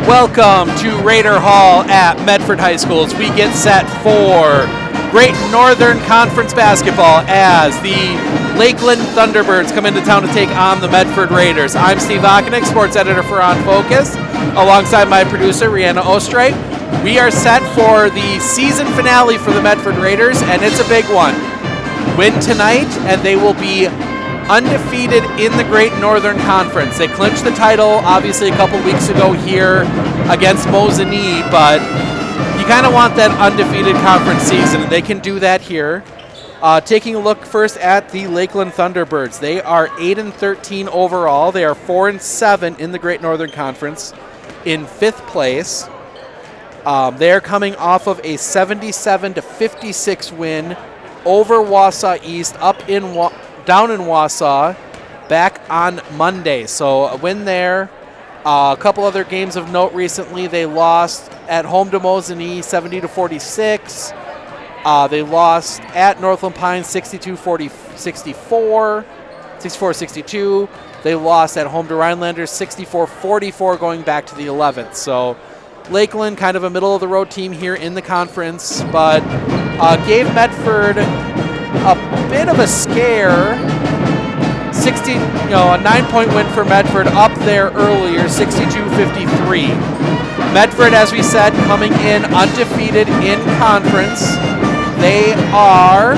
Welcome to Raider Hall at Medford High School as we get set for Great Northern Conference basketball as the Lakeland Thunderbirds come into town to take on the Medford Raiders. I'm Steve Ockenick, sports editor for On Focus, alongside my producer, Rihanna Ostright. We are set for the season finale for the Medford Raiders, and it's a big one. Win tonight, and they will be undefeated in the Great Northern Conference. They clinched the title, obviously, a couple weeks ago here against Mosinee, but you kind of want that undefeated conference season, and they can do that here. Taking a look first at the Lakeland Thunderbirds. They are 8-13 overall. They are 4-7 in the Great Northern Conference, in 5th place. They are coming off of a 77-56 win over Wausau East, down in Wausau, back on Monday. So a win there. A couple other games of note recently. They lost at home to Mosinee 70-46. They lost at Northland Pines 64-62. They lost at home to Rhinelanders 64-44 going back to the 11th. So Lakeland, kind of a middle-of-the-road team here in the conference, but gave Medford a bit of a scare. A 9-point win for Medford up there earlier, 62-53. Medford, as we said, coming in undefeated in conference. They are,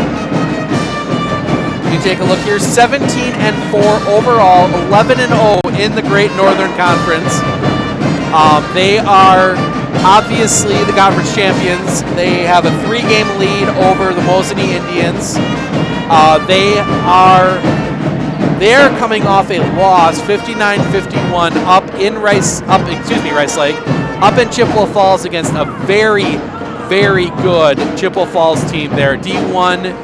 you take a look here, 17-4 overall, 11-0 in the Great Northern Conference. They are obviously the conference champions. They have a 3-game lead over the Mosinee Indians. They're coming off a loss, 59-51, up in Rice Lake, up in Chippewa Falls against a very, very good Chippewa Falls team there. D1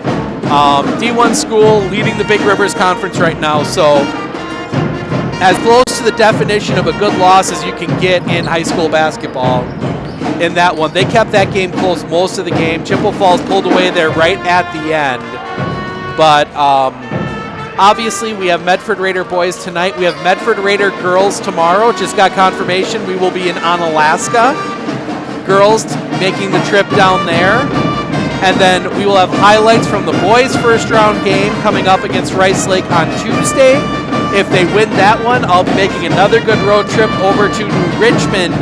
school leading the Big Rivers Conference right now, so as close to the definition of a good loss as you can get in high school basketball in that one. They kept that game close most of the game. Chippewa Falls pulled away there right at the end. But obviously we have Medford Raider boys tonight. We have Medford Raider girls tomorrow. Just got confirmation we will be in Onalaska. Girls making the trip down there. And then we will have highlights from the boys' first round game coming up against Rice Lake on Tuesday. If they win that one, I'll be making another good road trip over to New Richmond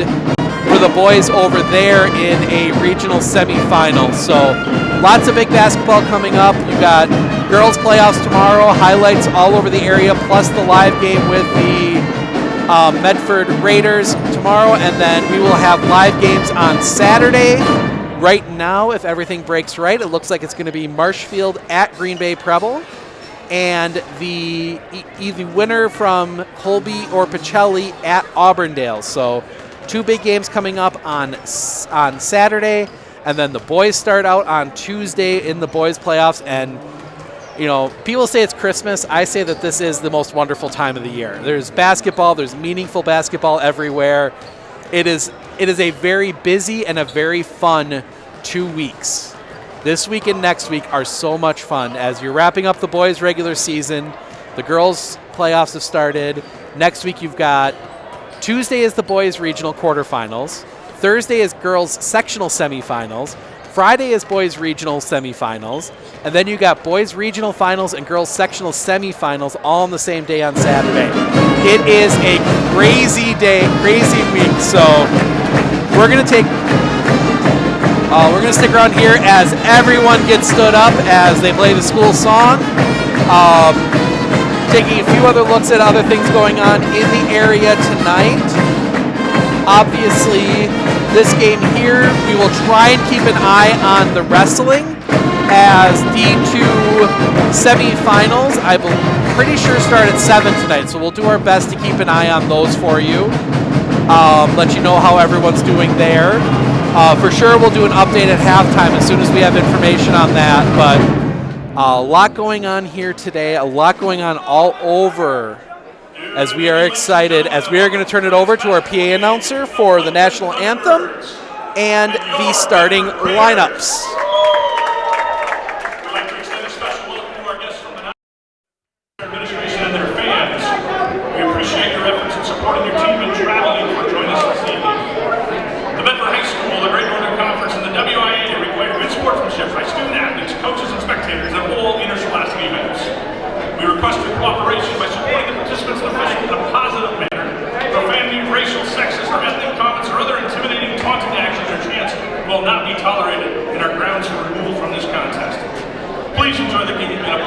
for the boys over there in a regional semifinal. So lots of big basketball coming up. You got girls playoffs tomorrow, highlights all over the area, plus the live game with the Medford Raiders tomorrow. And then we will have live games on Saturday. Right now, if everything breaks right, it looks like it's going to be Marshfield at Green Bay Preble, and the winner from Colby or Pacelli at Auburndale. So 2 big games coming up on Saturday, and then the boys start out on Tuesday in the boys playoffs. And you know, people say it's Christmas. I say that this is the most wonderful time of the year. There's basketball, there's meaningful basketball everywhere. It is a very busy and a very fun 2 weeks. This week and next week are so much fun as you're wrapping up the boys' regular season. The girls' playoffs have started. Next week you've got Tuesday is the boys' regional quarterfinals. Thursday is girls' sectional semifinals. Friday is boys' regional semifinals. And then you got boys' regional finals and girls' sectional semifinals all on the same day on Saturday. It is a crazy day, crazy week. So we're going to stick around here as everyone gets stood up as they play the school song. Taking a few other looks at other things going on in the area tonight. Obviously, this game here, we will try and keep an eye on the wrestling as D2 semifinals, I'm pretty sure start at 7 tonight. So we'll do our best to keep an eye on those for you. Let you know how everyone's doing there. For sure, we'll do an update at halftime as soon as we have information on that. But a lot going on here today, a lot going on all over as we are excited, as we are going to turn it over to our PA announcer for the national anthem and the starting lineups. We'd like to extend a special welcome to our guests from the administration and their fans. We appreciate your efforts in supporting your team and traveling for joining us this evening.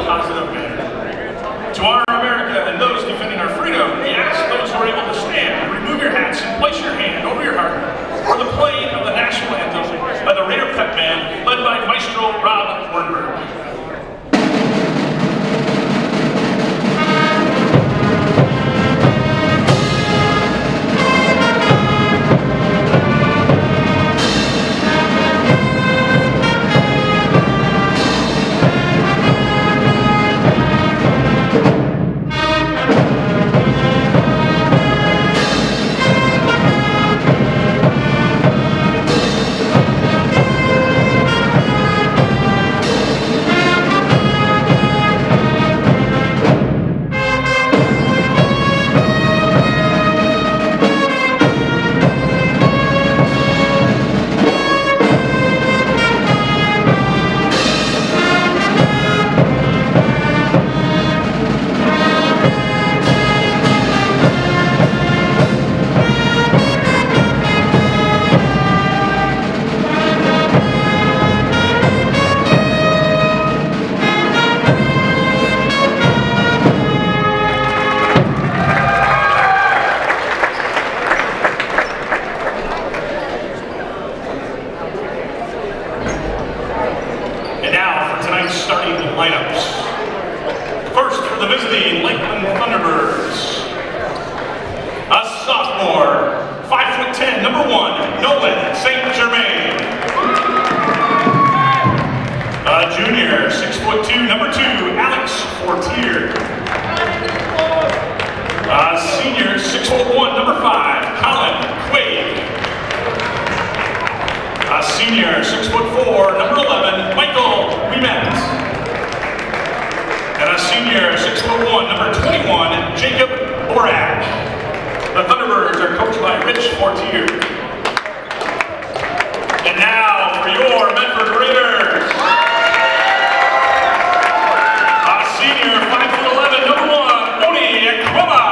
positive manner. To honor America and those defending our freedom, we ask those who are able to stand, remove your hats and place your hand over your heart for the playing of the national anthem by the Raider Pep Band, led by Maestro Rob Wernberg. Starting lineups. First for the visiting Lakeland Thunderbirds. A sophomore, 5'10", number 1, Nolan St. Germain. A junior, 6'2", number 2, Alex Fortier. A senior, 6'1", number 5, Colin Quaid. A senior, 6'4", number 11, Michael Wimet. And a senior, 6'1", number 21, Jacob Borak. The Thunderbirds are coached by Rich Fortier. And now for your Medford Raiders. A senior, 5'11", number 1, Oni Ekwema.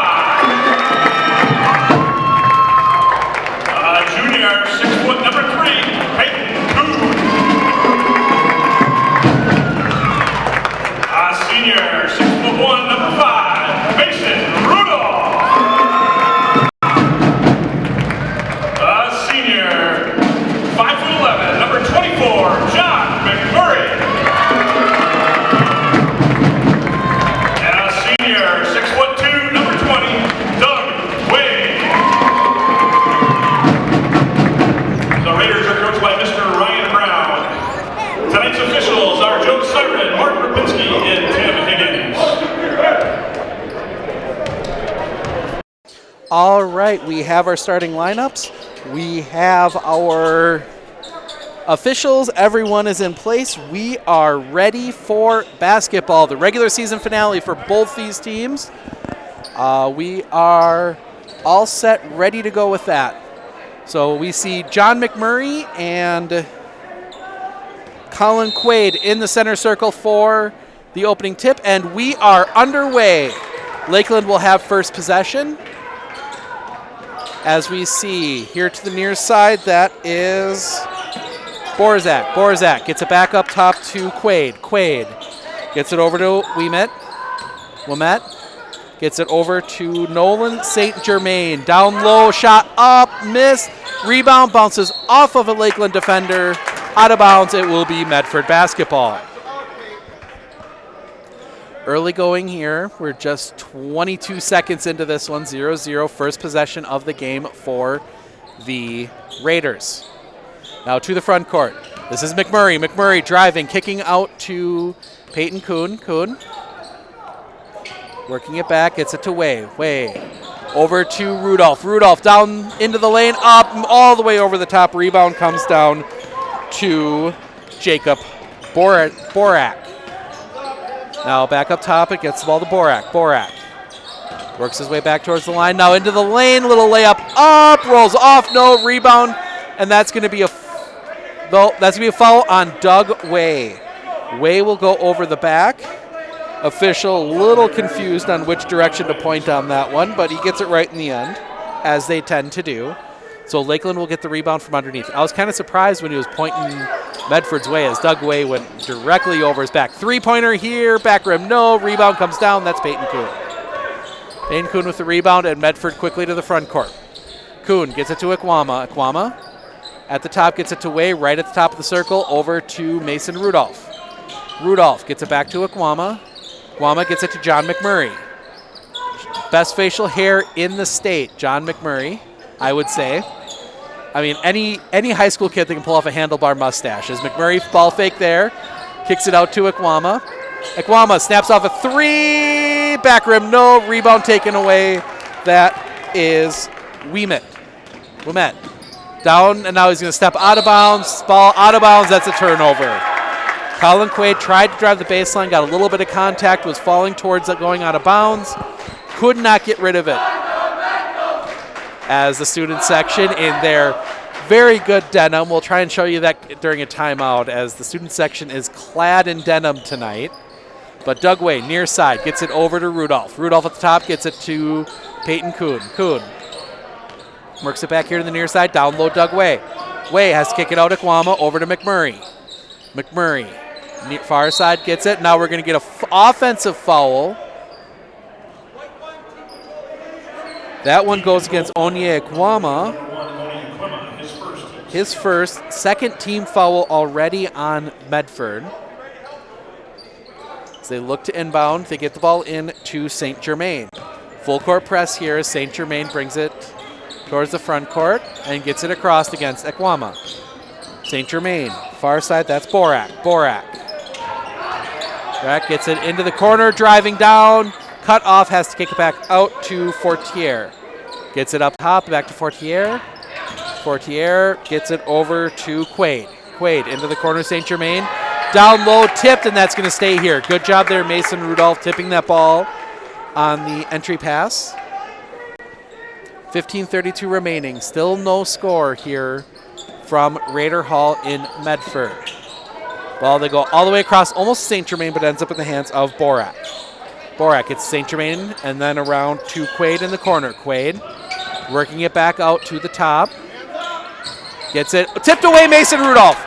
A junior, 6', number 3, Peyton Coon. A senior, 6'1", number 5, Mason Rudolph. A senior, 5'11", number 24, John McMurray. And a senior, 6'2", number 20, Doug Wade. The Raiders are coached by Mr. Ryan Brown. Tonight's officials are Joe Siren, Mark Rapinski, and Tim Higgins. All right, we have our starting lineups. We have our officials. Everyone is in place. We are ready for basketball, the regular season finale for both these teams. We are all set, ready to go with that. So we see John McMurray and Colin Quaid in the center circle for the opening tip, and we are underway. Lakeland will have first possession. As we see here to the near side, that is Borzak. Borzak gets it back up top to Quaid. Quaid gets it over to Wimet. Gets it over to Nolan St. Germain. Down low, shot up, missed. Rebound bounces off of a Lakeland defender. Out of bounds, it will be Medford basketball. Early going here. We're just 22 seconds into this one. 0-0, first possession of the game for the Raiders. Now to the front court. This is McMurray. McMurray driving, kicking out to Peyton Kuhn. Kuhn working it back, gets it to Way. Way over to Rudolph. Rudolph down into the lane, up all the way over the top. Rebound comes down to Jacob Borak. Now back up top, it gets the ball to Borak. Borak works his way back towards the line. Now into the lane, little layup up, rolls off, no rebound, and that's going to be a foul on Doug Way. Way will go over the back. Official a little confused on which direction to point on that one, but he gets it right in the end, as they tend to do. So Lakeland will get the rebound from underneath. I was kind of surprised when he was pointing Medford's way as Doug Way went directly over his back. Three-pointer here, back rim, no. Rebound comes down, that's Peyton Kuhn. Peyton Kuhn with the rebound, and Medford quickly to the front court. Kuhn gets it to Ikwama. Ikwama at the top gets it to Way, right at the top of the circle, over to Mason Rudolph. Rudolph gets it back to Ikwama. Ikwama gets it to John McMurray. Best facial hair in the state, John McMurray, I would say. I mean, any high school kid that can pull off a handlebar mustache. As McMurray ball fake there, kicks it out to Ikwama. Ikwama snaps off a three, back rim, no, rebound taken away. That is Ouimet. Down, and now he's going to step out of bounds. Ball out of bounds, that's a turnover. Colin Quaid tried to drive the baseline, got a little bit of contact, was falling towards it, going out of bounds. Could not get rid of it. As the student section in their very good denim. We'll try and show you that during a timeout as the student section is clad in denim tonight. But Doug Way, near side, gets it over to Rudolph. Rudolph at the top gets it to Peyton Kuhn. Kuhn works it back here to the near side. Down low, Doug Way. Way has to kick it out to Ikwama, over to McMurray. McMurray, far side, gets it. Now we're going to get an offensive foul. That one goes against Onye Ikwama. His first, second team foul already on Medford. As they look to inbound, they get the ball in to St. Germain. Full court press here as St. Germain brings it towards the front court and gets it across against Ikwama. St. Germain, far side, that's Borak. Borak gets it into the corner, driving down. Cut off, has to kick it back out to Fortier. Gets it up top, back to Fortier. Fortier gets it over to Quaid. Quaid into the corner, St. Germain. Down low, tipped, and that's going to stay here. Good job there, Mason Rudolph, tipping that ball on the entry pass. 15:32 remaining. Still no score here from Raider Hall in Medford. Ball, they go all the way across, almost St. Germain, but ends up in the hands of Borak. Borak gets St. Germain and then around to Quaid in the corner. Quaid working it back out to the top. Gets it, tipped away, Mason Rudolph.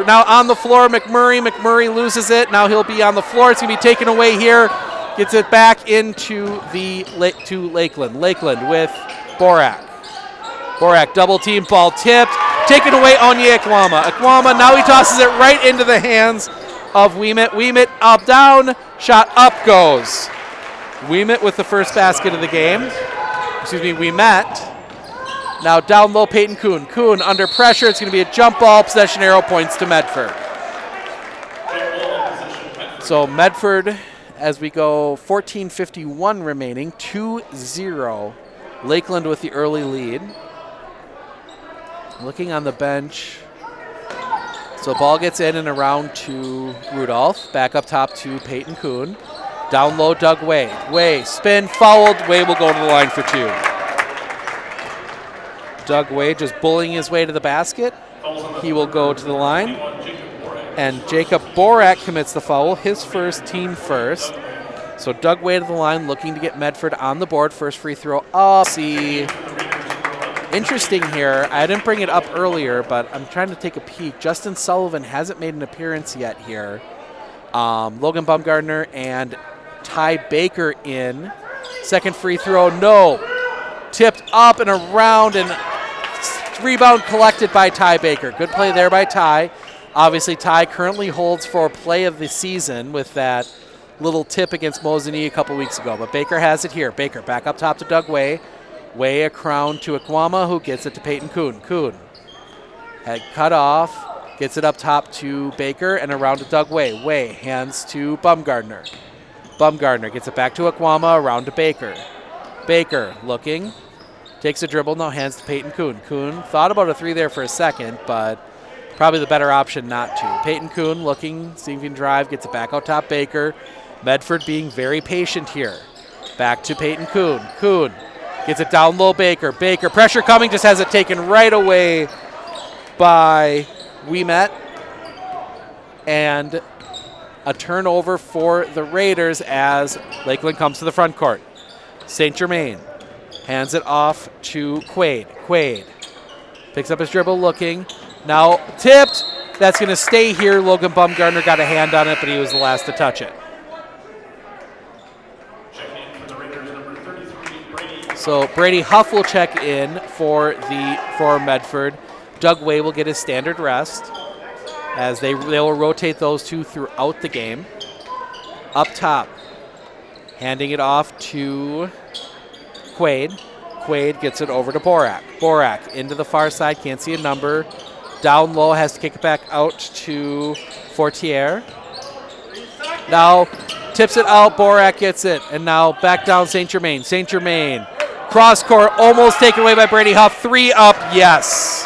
Now on the floor, McMurray. McMurray loses it. Now he'll be on the floor. It's going to be taken away here. Gets it back into to Lakeland. Lakeland with Borak. Borak double team, ball tipped. Taken away, Onye Ikwama. Ikwama, now he tosses it right into the hands of Ouimet. Ouimet up, down, shot up goes. Ouimet with the first basket of the game. Ouimet. Now down low, Peyton Kuhn. Kuhn under pressure. It's going to be a jump ball. Possession arrow points to Medford. So Medford, as we go 14:51 remaining, 2-0. Lakeland with the early lead. Looking on the bench. So ball gets in and around to Rudolph. Back up top to Peyton Kuhn. Down low, Doug Way. Way, spin, fouled. Way will go to the line for two. Doug Way just bullying his way to the basket. He will go to the line. And Jacob Borak commits the foul, his first, team first. So Doug Way to the line, looking to get Medford on the board. First free throw. Oh, see. Interesting here. I didn't bring it up earlier, but I'm trying to take a peek. Justin Sullivan hasn't made an appearance yet here. Logan Baumgartner and Ty Baker in. Second free throw, no. Tipped up and around, and rebound collected by Ty Baker. Good play there by Ty. Obviously, Ty currently holds for play of the season with that little tip against Mosinee a couple weeks ago. But Baker has it here. Baker back up top to Doug Way. Way a crown to Ikwama, who gets it to Peyton Kuhn. Kuhn had cut off, gets it up top to Baker and around to Doug Way. Way hands to Baumgartner. Baumgartner gets it back to Ikwama, around to Baker. Baker looking, takes a dribble, now hands to Peyton Kuhn. Kuhn thought about a three there for a second, but probably the better option not to. Peyton Kuhn looking, seeing if he can drive, gets it back out top Baker. Medford being very patient here. Back to Peyton Kuhn. Kuhn gets it down low, Baker. Baker, pressure coming, just has it taken right away by Ouimet. And a turnover for the Raiders as Lakeland comes to the front court. St. Germain hands it off to Quaid. Quaid picks up his dribble looking. Now tipped. That's going to stay here. Logan Bumgarner got a hand on it, but he was the last to touch it. So Brady Huff will check in for Medford. Doug Way will get his standard rest as they will rotate those two throughout the game. Up top, handing it off to Quaid. Quaid gets it over to Borak. Borak into the far side, can't see a number. Down low, has to kick it back out to Fortier. Now tips it out, Borak gets it. And now back down St. Germain. St. Germain, cross court, almost taken away by Brady Huff. 3 up, yes.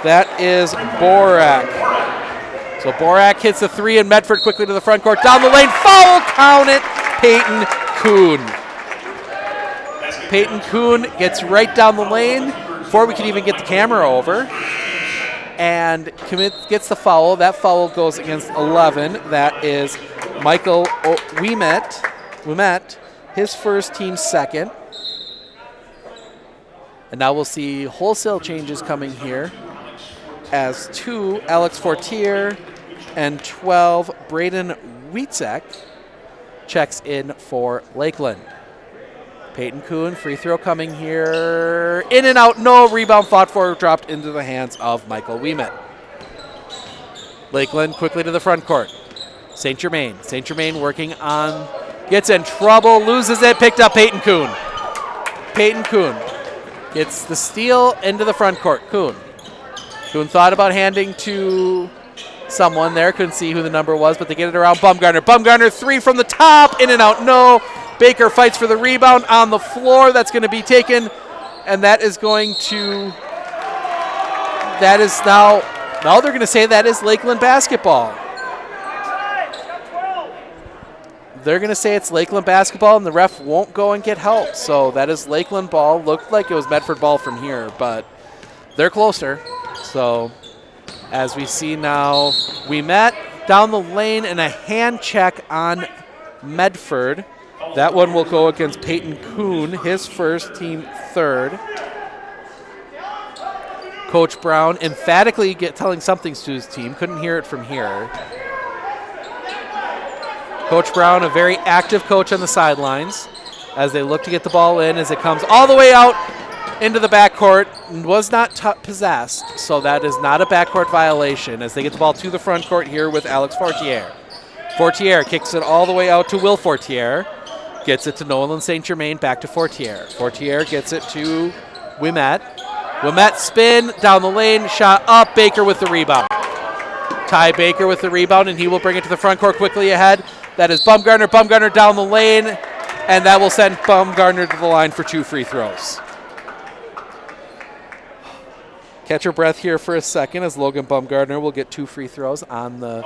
That is Borak. So Borak hits the 3 and Medford quickly to the front court. Down the lane, foul, count it, Peyton Kuhn. Peyton Kuhn gets right down the lane before we can even get the camera over. And gets the foul. That foul goes against 11. That is Michael Ouimet, his first, team second. And now we'll see wholesale changes coming here as 2, Alex Fortier, and 12, Braden Wietzek checks in for Lakeland. Peyton Kuhn, free throw coming here. In and out, no. Rebound fought for, dropped into the hands of Michael Ouimet. Lakeland quickly to the front court. St. Germain. St. Germain working on, gets in trouble, loses it, picked up Peyton Kuhn. Peyton Kuhn gets the steal into the front court. Kuhn thought about handing to someone there. Couldn't see who the number was, but they get it around Bumgarner. Bumgarner, 3 from the top. In and out, no. Baker fights for the rebound on the floor. That's going to be taken, and that is going to, that is now they're going to say that is Lakeland basketball. They're going to say it's Lakeland basketball, and the ref won't go and get help. So that is Lakeland ball. Looked like it was Medford ball from here, but they're closer. So as we see now, Ouimet down the lane and a hand check on Medford. That one will go against Peyton Kuhn, his first, team third. Coach Brown emphatically telling something to his team. Couldn't hear it from here. Coach Brown, a very active coach on the sidelines as they look to get the ball in as it comes all the way out into the backcourt. Was not possessed, so that is not a backcourt violation as they get the ball to the front court here with Alex Fortier. Fortier kicks it all the way out to Will Fortier. Gets it to Nolan St. Germain, back to Fortier. Fortier gets it to Ouimet. Ouimet spin, down the lane, shot up, Baker with the rebound. Ty Baker with the rebound, and he will bring it to the front court quickly ahead. That is Bumgarner. Bumgarner down the lane, and that will send Bumgarner to the line for 2 free throws. Catch your breath here for a second as Logan Bumgarner will get 2 free throws on the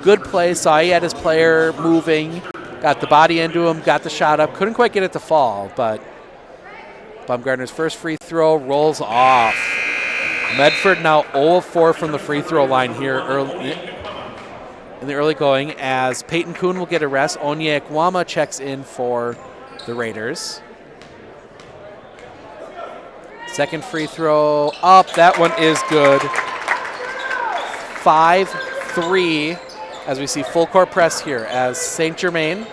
good play. Saw he had his player moving. Got the body into him, got the shot up. Couldn't quite get it to fall, but Bumgarner's first free throw rolls off. Medford now 0 of 4 from the free throw line here early in the early going as Peyton Kuhn will get a rest. Onye Ekwama checks in for the Raiders. Second free throw up. That one is good. 5-3. As we see full court press here as St. Germain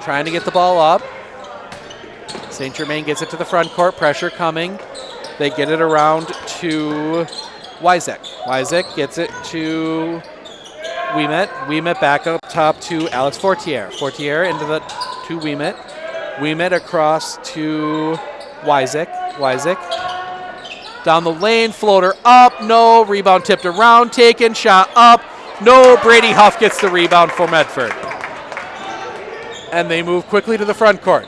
trying to get the ball up. St. Germain gets it to the front court, pressure coming. They get it around to Wietzek. Wietzek gets it to Ouimet. Ouimet back up top to Alex Fortier. Fortier into the to Ouimet. Ouimet across to Wietzek. Wietzek down the lane, floater up, no. Rebound tipped around, taken, shot up. No, Brady Huff gets the rebound for Medford. And they move quickly to the front court.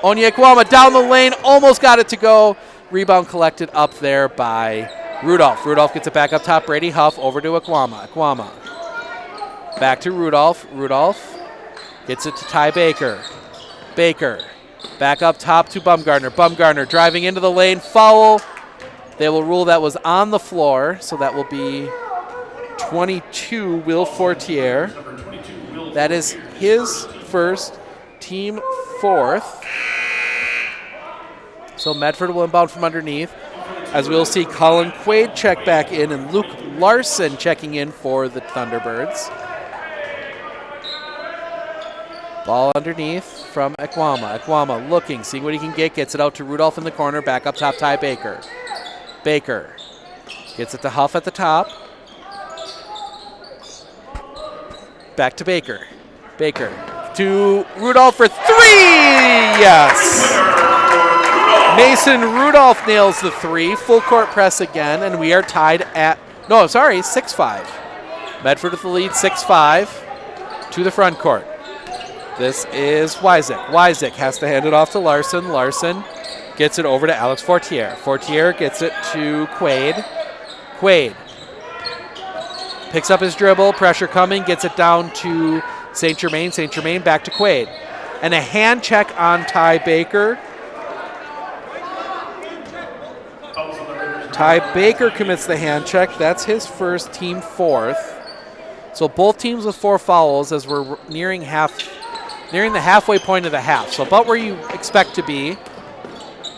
Onye Ekwama down the lane, almost got it to go. Rebound collected up there by Rudolph. Rudolph gets it back up top. Brady Huff over to Ekwama. Ekwama back to Rudolph. Rudolph gets it to Ty Baker. Baker back up top to Bumgarner. Bumgarner driving into the lane. Foul. They will rule that was on the floor, so that will be 22, Will Fortier. That is his first, team fourth. So Medford will inbound from underneath. as we'll see Colin Quaid check back in and Luke Larson checking in for the Thunderbirds. Ball underneath from Ekwama. Ekwama looking, seeing what he can get, gets it out to Rudolph in the corner, back up top, Ty Baker. Baker gets it to Huff at the top. Back to Baker. Baker to Rudolph for 3! Yes! Mason Rudolph nails the 3. Full court press again, and we are tied at, 6-5. Medford with the lead, 6-5 to the front court. This is Wyzek. Wyzek has to hand it off to Larson. Larson gets it over to Alex Fortier. Fortier gets it to Quaid. Quaid picks up his dribble, pressure coming, gets it down to St. Germain. St. Germain back to Quaid. And a hand check on Ty Baker. Ty Baker commits the hand check. That's his first, team 4th. So both teams with 4 fouls as we're nearing the halfway point of the half. So about where you expect to be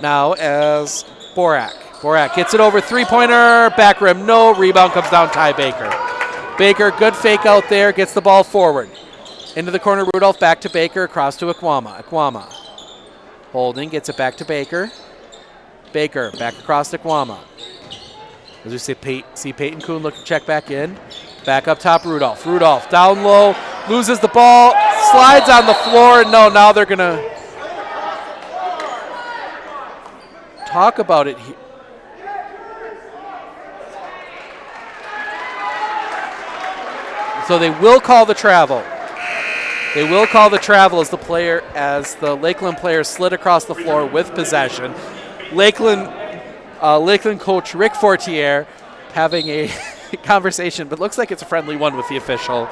now as Borak. Borak gets it over, 3-pointer, back rim, no. Rebound comes down, Ty Baker. Baker, good fake out there, gets the ball forward. Into the corner, Rudolph, back to Baker, across to Ekwama. Ekwama holding, gets it back to Baker. Baker, back across to Ekwama. As we see Peyton Kuhn looking to check back in. Back up top, Rudolph. Rudolph down low, loses the ball, slides on the floor. No, now they're going to talk about it here. So they will call the travel. They will call the travel as the Lakeland player slid across the floor with possession. Lakeland coach Rick Fortier having a conversation, but looks like it's a friendly one with the official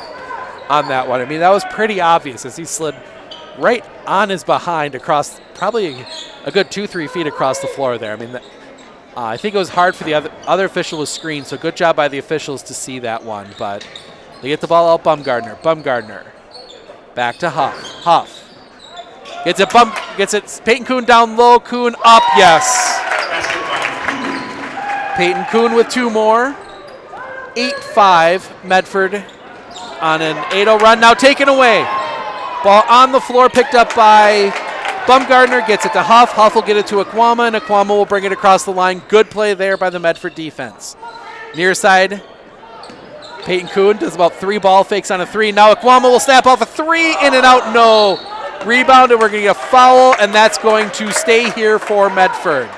on that one. I mean, that was pretty obvious as he slid right on his behind across probably a good 2-3 feet across the floor there. I mean, I think it was hard for the other official to screen, so good job by the officials to see that one. But they get the ball out, Bumgardner. Bumgardner back to Huff. Huff gets it. Peyton Kuhn down low. Kuhn up. Yes. Peyton Kuhn with 2 more. 8-5. Medford on an 8-0 run. Now taken away. Ball on the floor, picked up by Bumgardner. Gets it to Huff. Huff will get it to Ekwama, and Ekwama will bring it across the line. Good play there by the Medford defense. Near side, Peyton Kuhn does about 3 ball fakes on a 3. Now Ekwama will snap off a 3, in and out, no. Rebound, and we're going to get a foul, and that's going to stay here for Medford.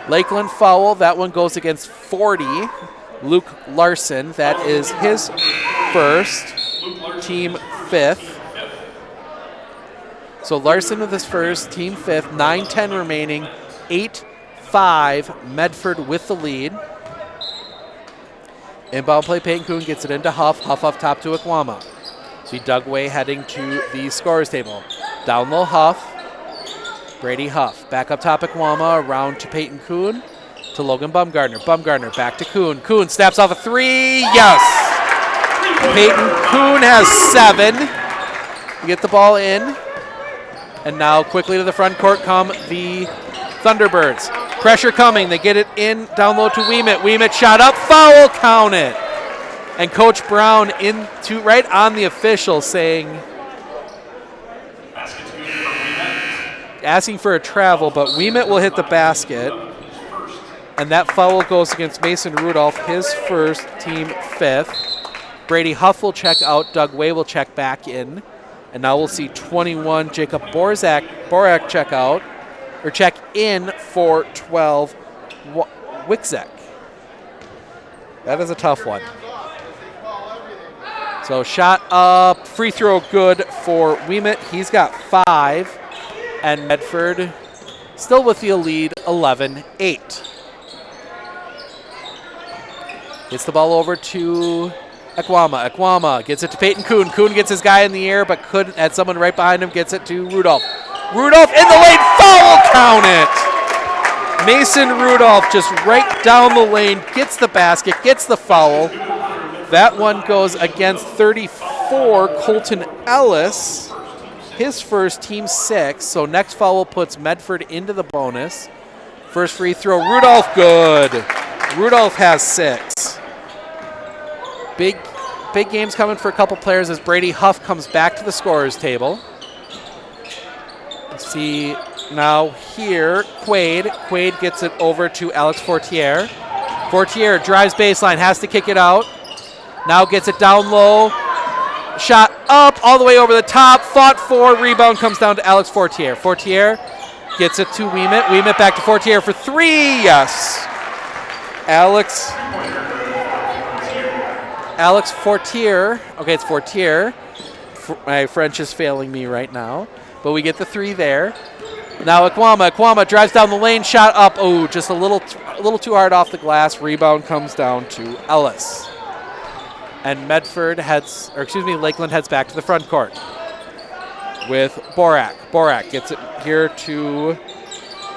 Lakeland foul, that one goes against 40. Luke Larson, that is his first, team 5th. So Larson with his first, team 5th, 9:10 remaining, 8-5, Medford with the lead. Inbound play, Peyton Kuhn gets it into Huff. Huff up top to Ekwama. See Doug Way heading to the scorer's table. Down low, Huff. Brady Huff. Back up top, Ekwama. Around to Peyton Kuhn. To Logan Bumgardner. Bumgardner back to Kuhn. Kuhn snaps off a 3. Yes! Peyton Kuhn has 7. We get the ball in. And now quickly to the front court come the Thunderbirds. Pressure coming. They get it in down low to Ouimet. Ouimet shot up. Foul, count it. And Coach Brown into right on the official saying, asking for a travel, but Ouimet will hit the basket. And that foul goes against Mason Rudolph, his first, team 5th. Brady Huff will check out. Doug Way will check back in. And now we'll see 21 Jacob Borak check out, or check in for 12 Wiczek. That is a tough one. So shot up, free throw good for Ouimet. He's got 5. And Medford still with the lead, 11-8. Gets the ball over to Ekwama. Ekwama gets it to Peyton Kuhn. Kuhn gets his guy in the air, but couldn't. Had someone right behind him. Gets it to Rudolph. Rudolph in the lane. Foul, count it. Mason Rudolph just right down the lane. Gets the basket. Gets the foul. That one goes against 34, Colton Ellis. His first, team 6. So next foul puts Medford into the bonus. First free throw, Rudolph, good. Rudolph has 6. Big games coming for a couple players as Brady Huff comes back to the scorer's table. Let's see now here, Quaid. Quaid gets it over to Alex Fortier. Fortier drives baseline, has to kick it out. Now gets it down low. Shot up, all the way over the top, fought for, rebound comes down to Alex Fortier. Fortier gets it to Ouimet. Ouimet back to Fortier for 3, yes. Alex Fortier, okay, it's Fortier. My French is failing me right now, but we get the 3 there. Now Akwama drives down the lane, shot up, oh, just a little too hard off the glass. Rebound comes down to Ellis. And Lakeland heads back to the front court with Borak. Borak gets it here to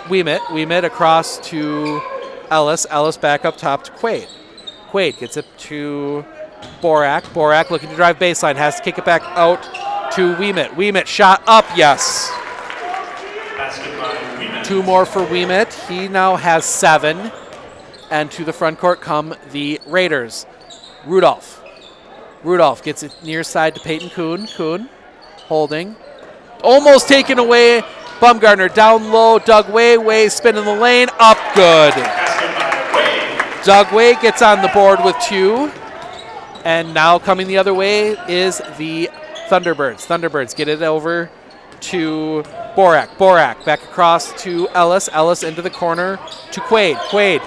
Ouimet. Ouimet across to Ellis. Ellis back up top to Quaid. Quaid gets it to Borak. Borak looking to drive baseline. Has to kick it back out to Ouimet. Ouimet shot up, yes. 2 more for Ouimet. He now has 7. And to the front court come the Raiders. Rudolph gets it near side to Peyton Kuhn. Kuhn holding. Almost taken away. Bumgarner down low. Doug Way spinning the lane. Up, good. Doug Way gets on the board with 2. And now coming the other way is the Thunderbirds. Thunderbirds get it over to Borak. Borak back across to Ellis. Ellis into the corner to Quaid. Quaid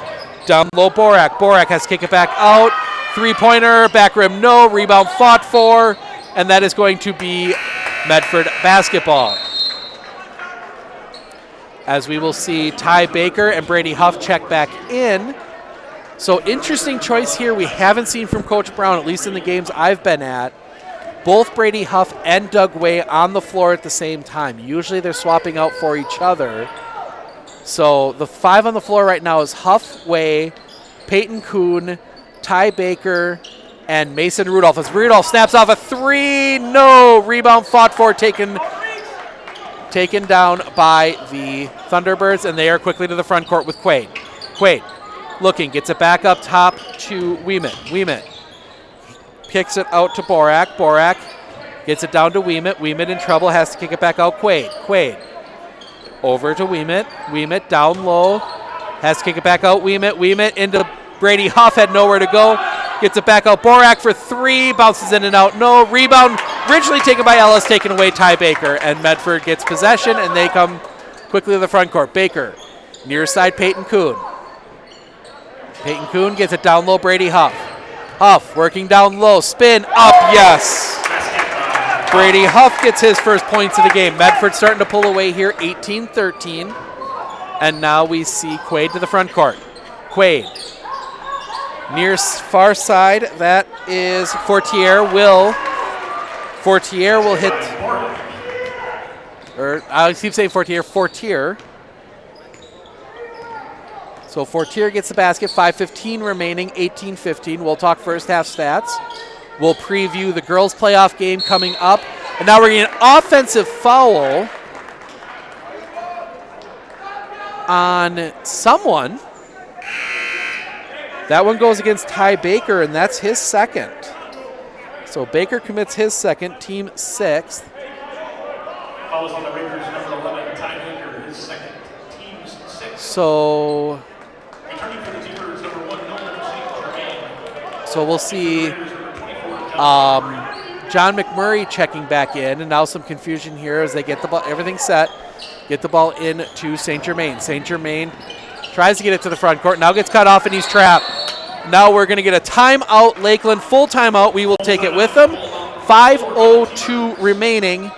down low. Borak has to kick it back out. 3-pointer, back rim, no. Rebound fought for, and that is going to be Medford basketball. As we will see Ty Baker and Brady Huff check back in. So interesting choice here we haven't seen from Coach Brown, at least in the games I've been at. Both Brady Huff and Doug Way on the floor at the same time. Usually they're swapping out for each other. So the 5 on the floor right now is Huff, Way, Peyton Kuhn, Ty Baker, and Mason Rudolph. As Rudolph snaps off a 3, no. Rebound fought for, taken down by the Thunderbirds, and they are quickly to the front court with Quaid. Quaid looking, gets it back up top to Ouimet. Ouimet kicks it out to Borak. Borak gets it down to Ouimet. Ouimet in trouble, has to kick it back out. Quaid over to Ouimet. Ouimet down low, has to kick it back out. Ouimet into Brady Huff, had nowhere to go. Gets it back out. Borak for 3, bounces in and out. No. Rebound originally taken by Ellis, taken away Ty Baker. And Medford gets possession, and they come quickly to the front court. Baker, near side Peyton Kuhn. Peyton Kuhn gets it down low, Brady Huff. Huff working down low, spin, up, yes. Brady Huff gets his first points of the game. Medford starting to pull away here, 18-13. And now we see Quaid to the front court. Quaid. Near far side, that is Fortier will hit, or I keep saying Fortier. So Fortier gets the basket, 5:15 remaining, 18-15. We'll talk first half stats. We'll preview the girls' playoff game coming up. And now we're getting an offensive foul on someone. That one goes against Ty Baker, and that's his second. So Baker commits his second, team 6th. Follows on the Raiders, number 11, Ty Baker, his second, team 6th. So, Returning for the Zebras, number 1, Nolan St. Germain. So we'll see John McMurray checking back in, and now some confusion here as they get the ball, everything set, get the ball in to St. Germain. St. Germain tries to get it to the front court, now gets cut off and he's trapped. Now we're going to get a timeout, Lakeland, full timeout. We will take it with them. 5:02 remaining,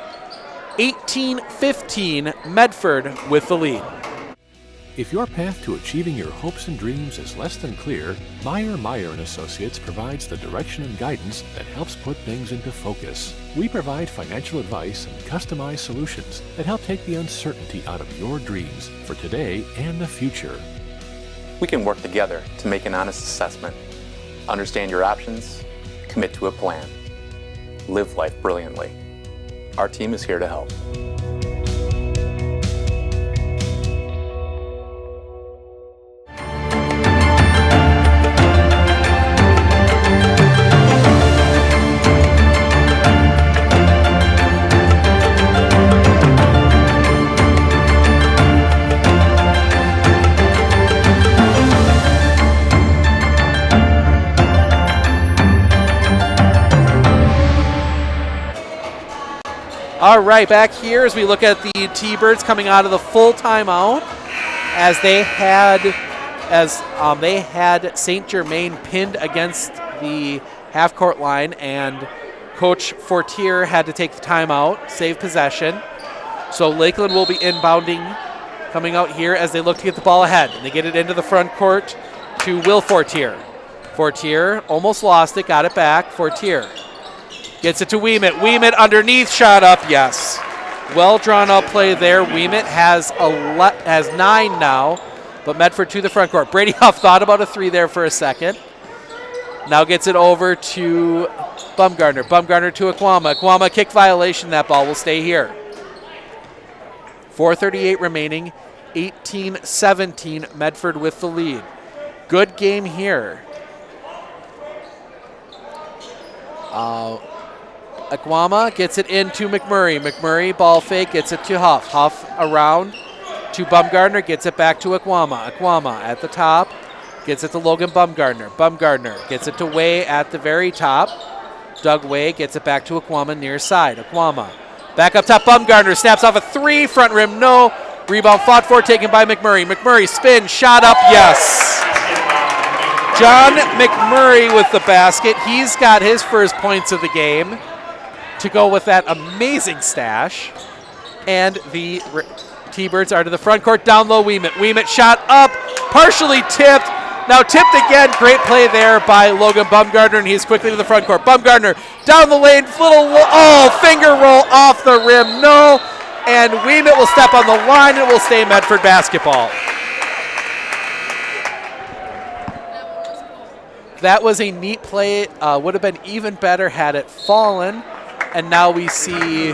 18-15, Medford with the lead. If your path to achieving your hopes and dreams is less than clear, Meyer & Associates provides the direction and guidance that helps put things into focus. We provide financial advice and customized solutions that help take the uncertainty out of your dreams for today and the future. We can work together to make an honest assessment, understand your options, commit to a plan, live life brilliantly. Our team is here to help. All right, back here as we look at the T-Birds coming out of the full timeout, as they had St. Germain pinned against the half-court line, and Coach Fortier had to take the timeout, save possession. So Lakeland will be inbounding, coming out here as they look to get the ball ahead. And they get it into the front court to Will Fortier. Fortier almost lost it, got it back. Fortier gets it to Ouimet. Ouimet underneath, shot up, yes. Well drawn up play there. Ouimet has 9 now, but Medford to the front court. Brady Huff thought about a 3 there for a second. Now gets it over to Bumgarner. Bumgarner to Aquama. Aquama kick violation. That ball will stay here. 4:38 remaining. 18-17. Medford with the lead. Good game here. Aquama gets it into McMurray. McMurray ball fake, gets it to Huff. Huff around to Bumgarner, gets it back to Aquama. Aquama at the top, gets it to Logan Bumgarner. Bumgarner gets it to Way at the very top. Doug Way gets it back to Aquama near side. Aquama back up top. Bumgarner snaps off a 3, front rim, no. Rebound fought for, taken by McMurray. McMurray spin, shot up, yes. John McMurray with the basket. He's got his first points of the game to go with that amazing stash. And the T-Birds are to the front court, down low. Ouimet. Ouimet shot up, partially tipped. Now tipped again. Great play there by Logan Bumgarner, and he's quickly to the front court. Bumgarner down the lane, finger roll off the rim, no. And Ouimet will step on the line, and it will stay Medford basketball. That was a neat play. Would have been even better had it fallen. And now we see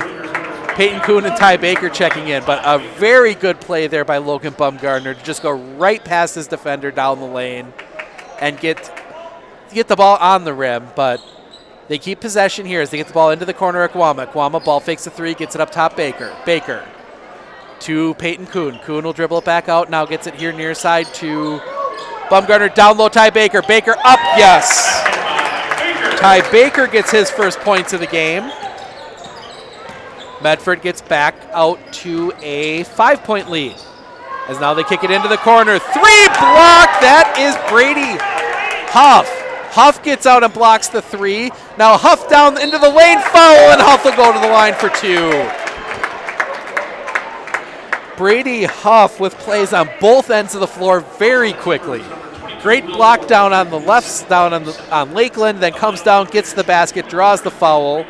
Peyton Kuhn and Ty Baker checking in. But a very good play there by Logan Bumgarner to just go right past his defender down the lane and get the ball on the rim. But they keep possession here as they get the ball into the corner. Aquama. Aquama ball fakes a 3, gets it up top. Baker. Baker to Peyton Kuhn. Kuhn will dribble it back out. Now gets it here near side to Bumgarner. Down low, Ty Baker. Baker up, yes. Ty Baker gets his first points of the game. Medford gets back out to a 5-point lead. As now they kick it into the corner. 3 block, that is Brady Huff. Huff gets out and blocks the 3. Now Huff down into the lane, foul, and Huff will go to the line for 2. Brady Huff with plays on both ends of the floor very quickly. Great block down on the left, down on Lakeland, then comes down, gets the basket, draws the foul.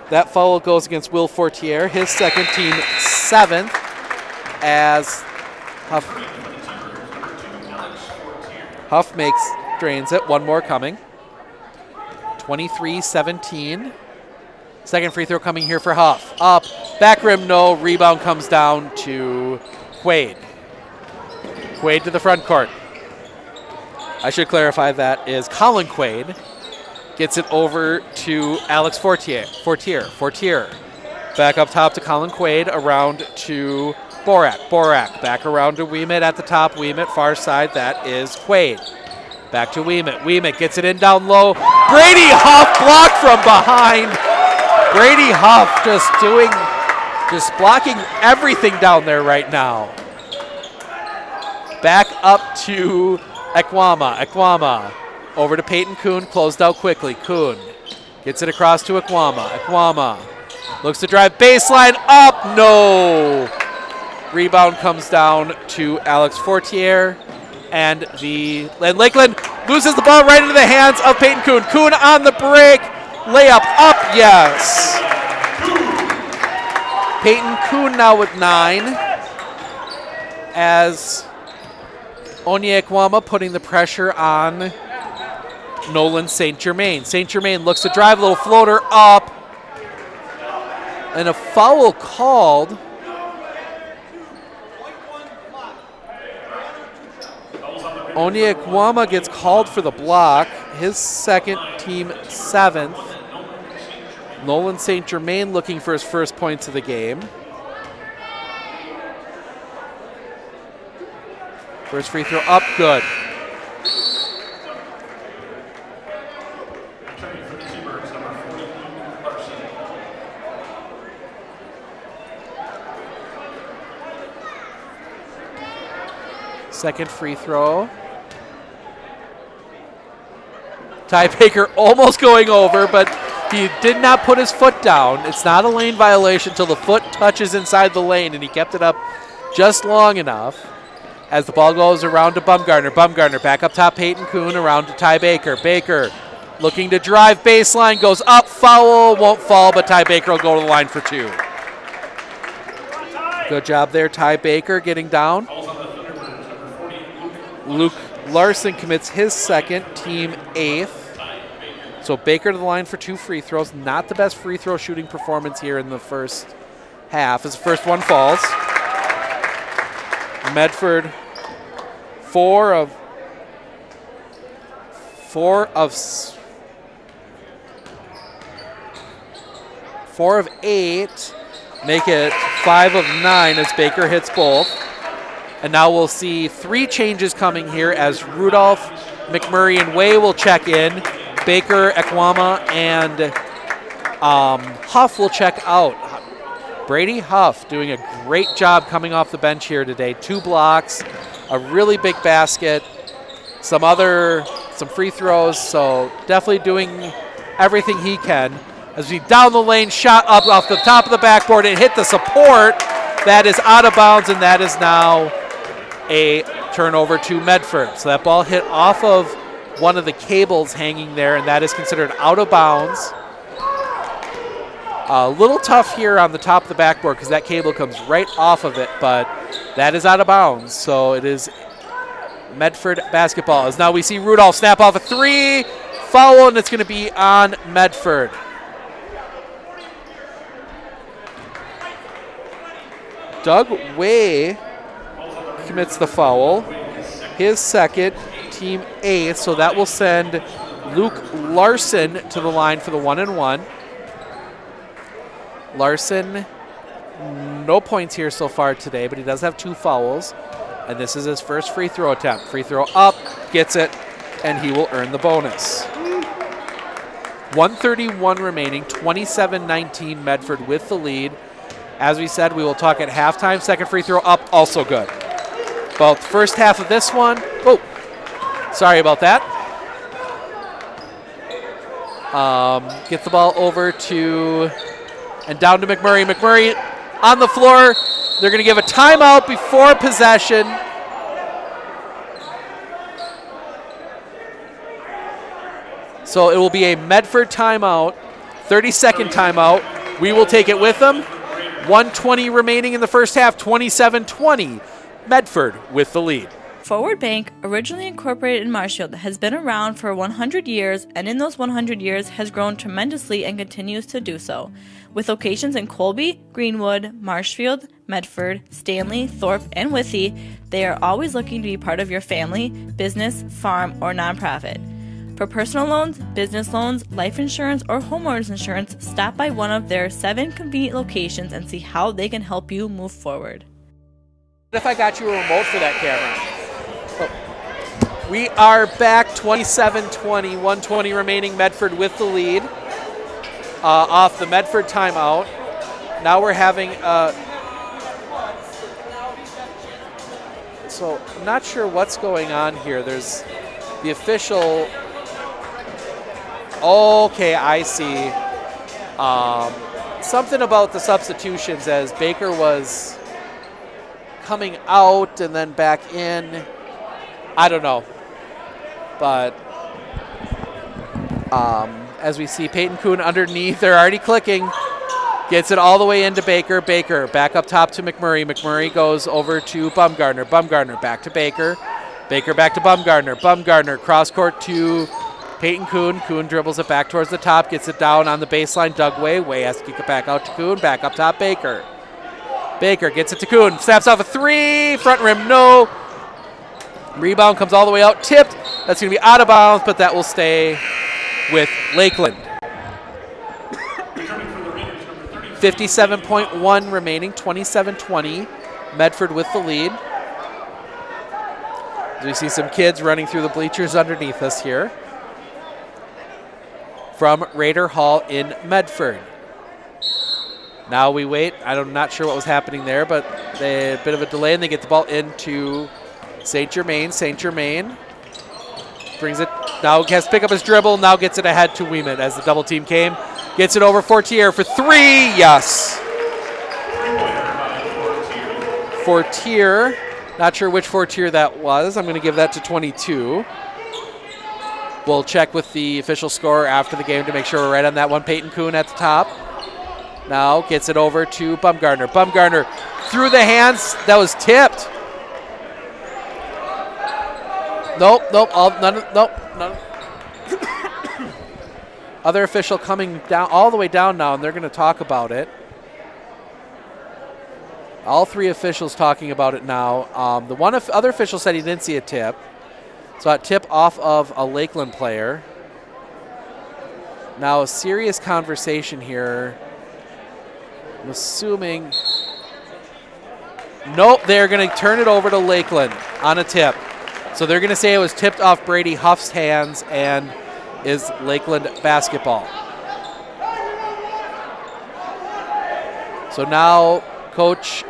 That foul goes against Will Fortier, his second, team 7th, as Huff drains it. One more coming. 23-17. Second free throw coming here for Huff. Up, back rim, no. Rebound comes down to Quaid. Quaid to the front court. I should clarify that is Colin Quaid. Gets it over to Alex Fortier. Fortier. Back up top to Colin Quaid. Around to Borak. Borak. Back around to Ouimet at the top. Ouimet far side. That is Quaid. Back to Ouimet. Ouimet gets it in down low. Brady Huff blocked from behind. Brady Huff just blocking everything down there right now. Back up to Aquama. Aquama. Over to Peyton Kuhn, closed out quickly. Kuhn gets it across to Aquama. Aquama looks to drive baseline, up, no. Rebound comes down to Alex Fortier, and Lakeland loses the ball right into the hands of Peyton Kuhn. Kuhn on the break, layup up, yes. Peyton Kuhn now with 9, as Onye Aquama putting the pressure on Nolan St. Germain. St. Germain looks to drive, a little floater up, and a foul called. Onye Aquama gets called for the block, his second, team 7th. Nolan St. Germain looking for his first points of the game. First free throw up, good. Second free throw. Ty Baker almost going over, but he did not put his foot down. It's not a lane violation until the foot touches inside the lane, and he kept it up just long enough as the ball goes around to Bumgarner. Bumgarner back up top, Peyton Kuhn around to Ty Baker. Baker looking to drive baseline, goes up, foul, won't fall, but Ty Baker will go to the line for two. Good job there, Ty Baker getting down. Luke Larson commits his second, team eighth. So Baker to the line for 2 free throws. Not the best free throw shooting performance here in the first half. His first one falls. Medford, 4 of 8. Make it 5 of 9 as Baker hits both. And now we'll see 3 changes coming here as Rudolph, McMurray, and Way will check in. Baker, Ekwama, and Huff will check out. Brady Huff doing a great job coming off the bench here today. 2 blocks, a really big basket, some free throws, so definitely doing everything he can. As we down the lane, shot up off the top of the backboard, it hit the support. That is out of bounds, and that is now a turnover to Medford. So that ball hit off of one of the cables hanging there, and that is considered out of bounds. A little tough here on the top of the backboard because that cable comes right off of it, but that is out of bounds. So it is Medford basketball. As now we see Rudolph snap off a 3, foul, and it's going to be on Medford. Doug Way commits the foul. His second, team 8th, so that will send Luke Larson to the line for the 1-and-1. Larson, no points here so far today, but he does have 2 fouls, and this is his first free throw attempt. Free throw up, gets it, and he will earn the bonus. 1:31 remaining, 27-19 Medford with the lead. As we said, we will talk at halftime. Second free throw up, also good. Both first half of this one, sorry about that. Gets the ball over to, and down to McMurray. McMurray on the floor. They're going to give a timeout before possession. So it will be a Medford timeout, 30-second timeout. We will take it with them. 1:20 remaining in the first half, 27-20. Medford with the lead. Forward Bank, originally incorporated in Marshfield, has been around for 100 years, and in those 100 years has grown tremendously and continues to do so. With locations in Colby, Greenwood, Marshfield, Medford, Stanley, Thorpe, and Withee, they are always looking to be part of your family, business, farm, or nonprofit. For personal loans, business loans, life insurance, or homeowners insurance, stop by one of their 7 convenient locations and see how they can help you move forward. What if I got you a remote for that camera? We are back, 27-20, 1:20 remaining, Medford with the lead off the Medford timeout. Now we're having, so I'm not sure what's going on here. There's the official, okay, I see. Something about the substitutions as Baker was coming out and then back in. I don't know. But as we see Peyton Kuhn underneath, they're already clicking. Gets it all the way into Baker. Baker back up top to McMurray. McMurray goes over to Bumgarner. Bumgarner back to Baker. Baker back to Bumgarner. Bumgarner cross court to Peyton Kuhn. Kuhn dribbles it back towards the top. Gets it down on the baseline. Doug Way. Way has to kick it back out to Kuhn. Back up top Baker. Baker gets it to Kuhn. Snaps off a 3. Front rim, no. Rebound comes all the way out. Tipped. That's going to be out of bounds, but that will stay with Lakeland. 57.1 remaining, 27-20. Medford with the lead. As we see some kids running through the bleachers underneath us here from Raider Hall in Medford. Now we wait. I'm not sure what was happening there, but a bit of a delay, and they get the ball into St. Germain brings it, now has to pick up his dribble, now gets it ahead to Ouimet as the double team came. Gets it over Fortier for 3, yes. Fortier, not sure which Fortier that was. I'm gonna give that to 22. We'll check with the official score after the game to make sure we're right on that one. Peyton Kuhn at the top. Now gets it over to Bumgarner. Bumgarner through the hands, that was tipped. Nope. None. Other official coming down, all the way down now, and they're going to talk about it. All 3 officials talking about it now. The one other official said he didn't see a tip. So a tip off of a Lakeland player. Now a serious conversation here. I'm assuming. Nope, they're going to turn it over to Lakeland on a tip. So they're going to say it was tipped off Brady Huff's hands and is Lakeland basketball. So now coach,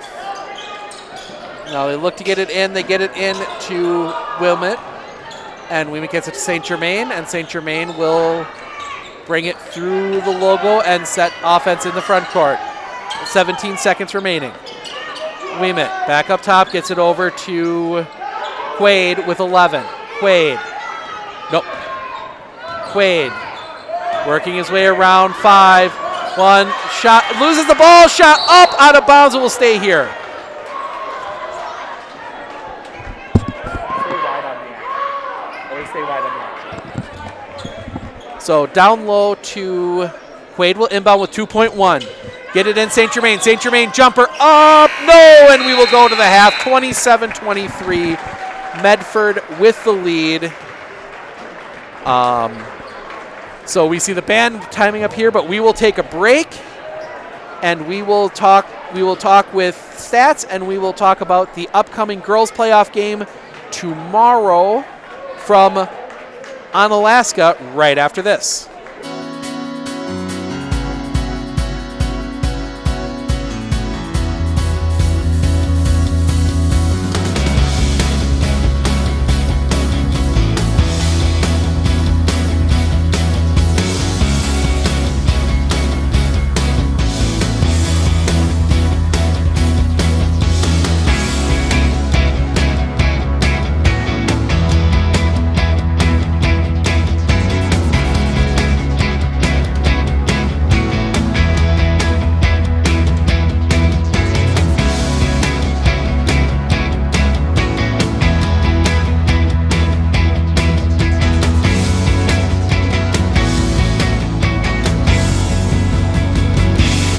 now they look to get it in. They get it in to Ouimet. And Ouimet gets it to St. Germain. And St. Germain will bring it through the logo and set offense in the front court. 17 seconds remaining. Ouimet back up top, gets it over to Quaid with 11. Quaid. Nope. Quaid working his way around 5. 1 shot, loses the ball, shot up, out of bounds, it will stay here. So down low to Quaid will inbound with 2.1. Get it in St. Germain. St. Germain jumper up, no, and we will go to the half. 27-23. Medford with the lead. So we see the band timing up here, but we will take a break, and we will talk with stats, and we will talk about the upcoming girls playoff game tomorrow from Onalaska right after this.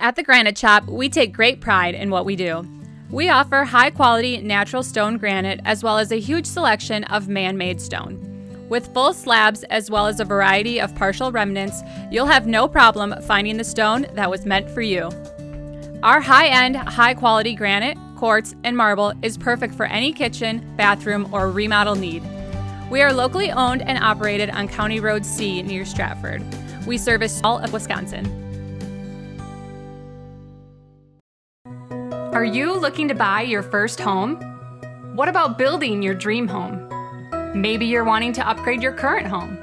At the Granite Shop, we take great pride in what we do. We offer high-quality natural stone granite as well as a huge selection of man-made stone. With full slabs as well as a variety of partial remnants, you'll have no problem finding the stone that was meant for you. Our high-end, high-quality granite, quartz, and marble is perfect for any kitchen, bathroom, or remodel need. We are locally owned and operated on County Road C near Stratford. We service all of Wisconsin. Are you looking to buy your first home? What about building your dream home? Maybe you're wanting to upgrade your current home.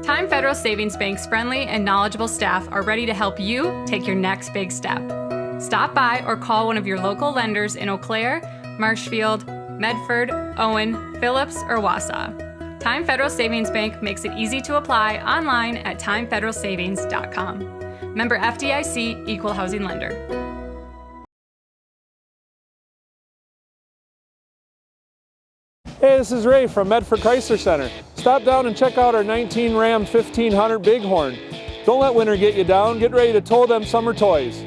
Time Federal Savings Bank's friendly and knowledgeable staff are ready to help you take your next big step. Stop by or call one of your local lenders in Eau Claire, Marshfield, Medford, Owen, Phillips, or Wausau. Time Federal Savings Bank makes it easy to apply online at timefederalsavings.com. Member FDIC, Equal Housing Lender. Hey, this is Ray from Medford Chrysler Center. Stop down and check out our 19 Ram 1500 Bighorn. Don't let winter get you down. Get ready to tow them summer toys.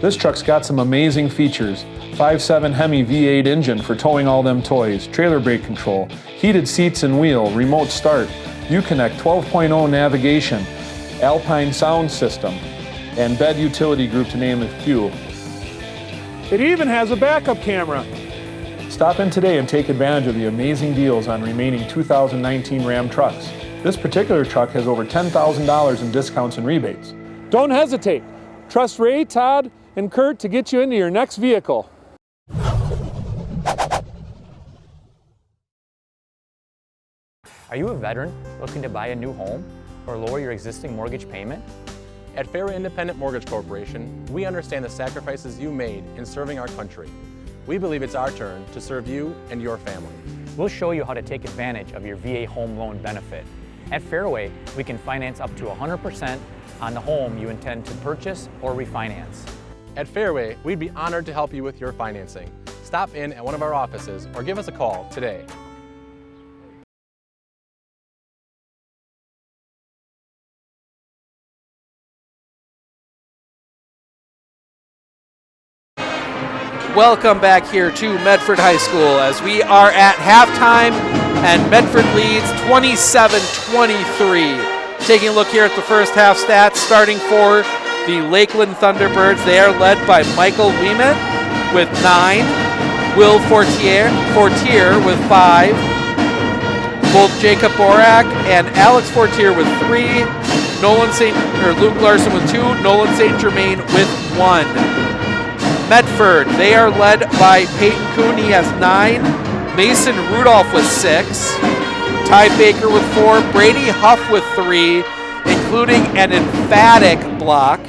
This truck's got some amazing features. 5.7 Hemi V8 engine for towing all them toys, trailer brake control, heated seats and wheel, remote start, Uconnect 12.0 navigation, Alpine sound system, and bed utility group to name a few. It even has a backup camera. Stop in today and take advantage of the amazing deals on remaining 2019 Ram trucks. This particular truck has over $10,000 in discounts and rebates. Don't hesitate. Trust Ray, Todd, and Kurt to get you into your next vehicle. Are you a veteran looking to buy a new home or lower your existing mortgage payment? At Fairway Independent Mortgage Corporation, we understand the sacrifices you made in serving our country. We believe it's our turn to serve you and your family. We'll show you how to take advantage of your VA home loan benefit. At Fairway, we can finance up to 100% on the home you intend to purchase or refinance. At Fairway, we'd be honored to help you with your financing. Stop in at one of our offices or give us a call today. Welcome back here to Medford High School as we are at halftime and Medford leads 27-23. Taking a look here at the first half stats, starting for the Lakeland Thunderbirds, they are led by Michael Weeman with 9, Will Fortier with 5, both Jacob Borak and Alex Fortier with 3, Luke Larson with 2, Nolan St. Germain with 1. Medford, they are led by Peyton Kuhn, he has 9, Mason Rudolph with 6, Ty Baker with 4, Brady Huff with 3, including an emphatic block,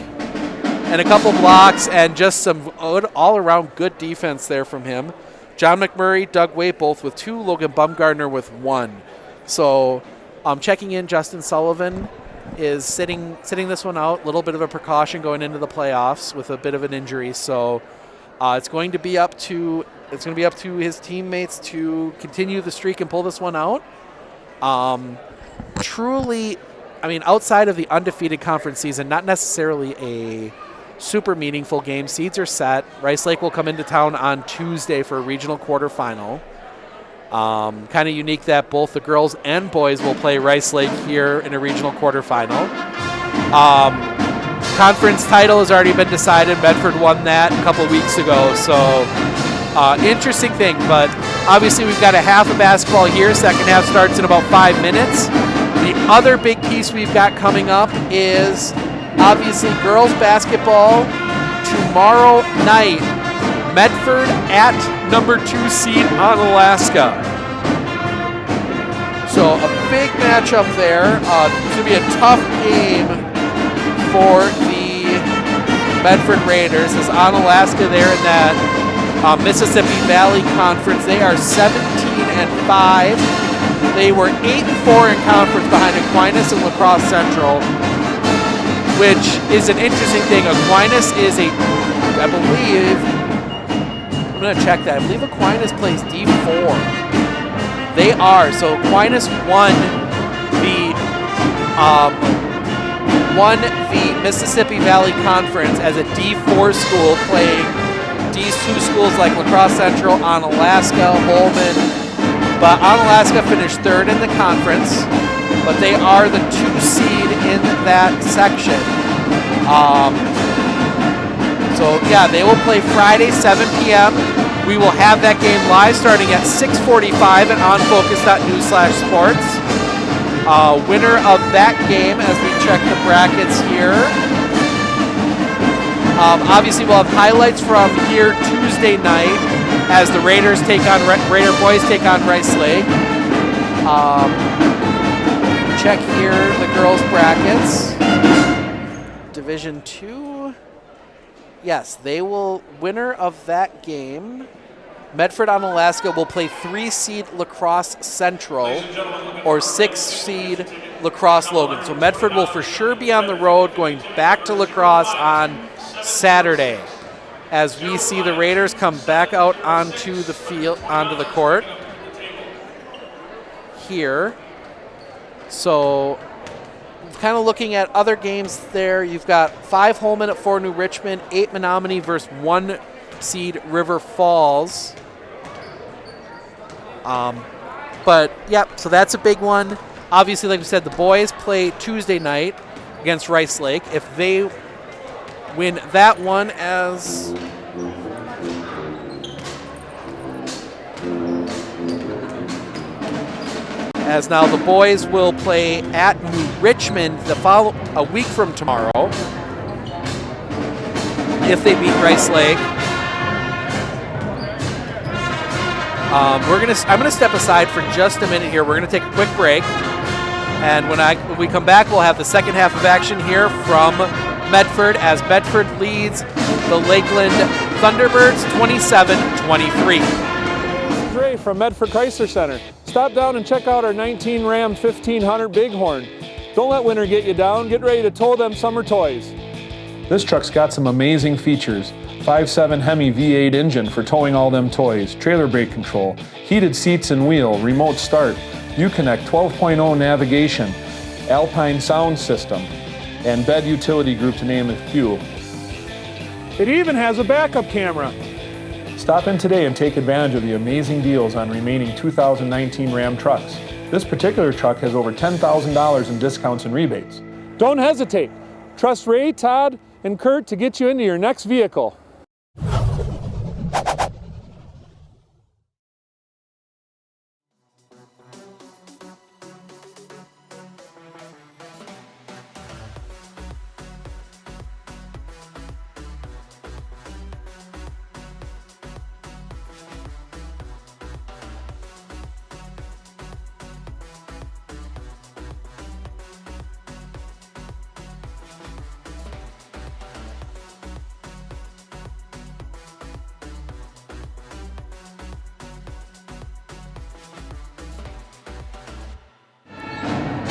and a couple blocks, and just some all-around good defense there from him. John McMurray, Doug Waite both with 2, Logan Bumgardner with 1. So checking in, Justin Sullivan is sitting this one out. A little bit of a precaution going into the playoffs with a bit of an injury. So it's going to be up to his teammates to continue the streak and pull this one out. Truly, I mean, outside of the undefeated conference season, not necessarily a super meaningful game. Seeds are set. Rice Lake will come into town on Tuesday for a regional quarterfinal. Kind of unique that both the girls and boys will play Rice Lake here in a regional quarterfinal. Conference title has already been decided. Medford won that a couple weeks ago, so interesting thing. But obviously we've got a half of basketball here. Second half starts in about 5 minutes. The other big piece we've got coming up is obviously girls basketball tomorrow night. Medford at number 2 seed Onalaska. So a big matchup there. It's going to be a tough game for the Medford Raiders as Onalaska there in that Mississippi Valley Conference. They are 17-5. They were 8-4 in conference behind Aquinas and La Crosse Central, which is an interesting thing. Aquinas is I believe, I'm going to check that. I believe Aquinas plays D4. They are. So Aquinas won the Mississippi Valley Conference as a D4 school, playing D2 schools like La Crosse Central, Onalaska, Holman. But Onalaska finished 3rd in the conference, but they are the 2 seed in that section. So yeah, they will play Friday, 7 p.m. We will have that game live starting at 6:45 at onfocus.news/sports. Winner of that game, as we check the brackets here. Obviously, we'll have highlights from here Tuesday night as the Raiders Raider boys take on Rice Lake. Check here the girls' brackets. Division 2. Yes, they will. Winner of that game, Medford Onalaska will play 3 seed La Crosse Central or 6 seed La Crosse Logan. So Medford will for sure be on the road going back to La Crosse on Saturday as we see the Raiders come back out onto the field, onto the court here. So kind of looking at other games there, you've got 5 Holman at 4 New Richmond, 8 Menominee versus 1 seed River Falls. But yep, so that's a big one. Obviously, like we said, the boys play Tuesday night against Rice Lake. If they win that one, as now the boys will play at New Richmond a week from tomorrow if they beat Rice Lake. I'm gonna step aside for just a minute here. We're gonna take a quick break, and when we come back, we'll have the second half of action here from Medford as Medford leads the Lakeland Thunderbirds 27-23. This is Ray from Medford Chrysler Center. Stop down and check out our 19 Ram 1500 Bighorn. Don't let winter get you down. Get ready to tow them summer toys. This truck's got some amazing features. 5.7 Hemi V8 engine for towing all them toys, trailer brake control, heated seats and wheel, remote start, Uconnect 12.0 navigation, Alpine sound system, and bed utility group to name a few. It even has a backup camera. Stop in today and take advantage of the amazing deals on remaining 2019 Ram trucks. This particular truck has over $10,000 in discounts and rebates. Don't hesitate. Trust Ray, Todd, and Kurt to get you into your next vehicle.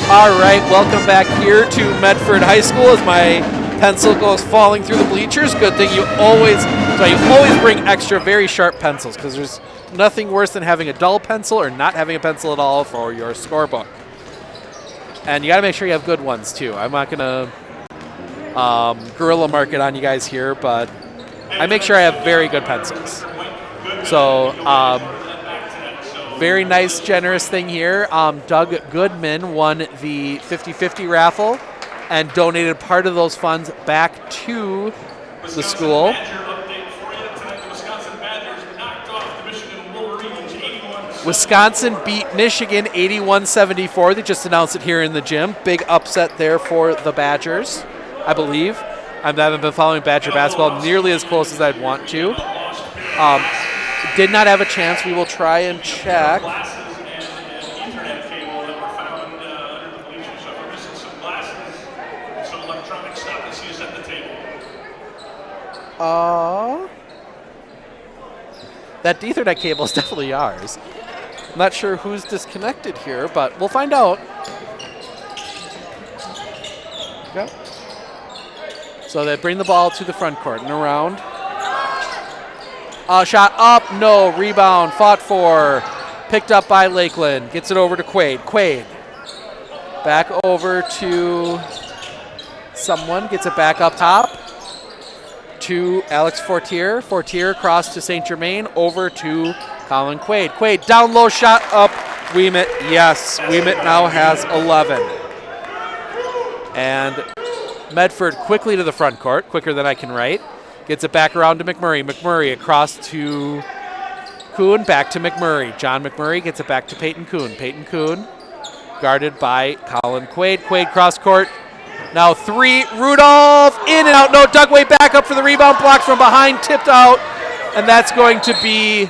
All right, welcome back here to Medford High School as my pencil goes falling through the bleachers. Good thing you always bring extra very sharp pencils, because there's nothing worse than having a dull pencil or not having a pencil at all for your scorebook. And you got to make sure you have good ones too. I'm not gonna guerrilla market on you guys here, but I make sure I have very good pencils. So very nice, generous thing here. Doug Goodman won the 50-50 raffle and donated part of those funds back to the school. Wisconsin beat Michigan 81-74. They just announced it here in the gym. Big upset there for the Badgers, I believe. I haven't been following Badger basketball nearly as close as I'd want to. Did not have a chance. We will try and check. That Ethernet cable is definitely ours. I'm not sure who's disconnected here, but we'll find out. Yep. So they bring the ball to the front court and around. Shot up, no, rebound, fought for, picked up by Lakeland, gets it over to Quaid. Quaid back over to someone, gets it back up top to Alex Fortier. Fortier across to St. Germain, over to Colin Quaid. Quaid down low, shot up, Ouimet, yes, Ouimet now has 11. And Medford quickly to the front court, quicker than I can write. Gets it back around to McMurray. McMurray across to Kuhn, back to McMurray. John McMurray gets it back to Peyton Kuhn. Peyton Kuhn guarded by Colin Quaid. Quaid cross court. Now three. Rudolph in and out. No, Dugway back up for the rebound. Blocked from behind. Tipped out. And that's going to be...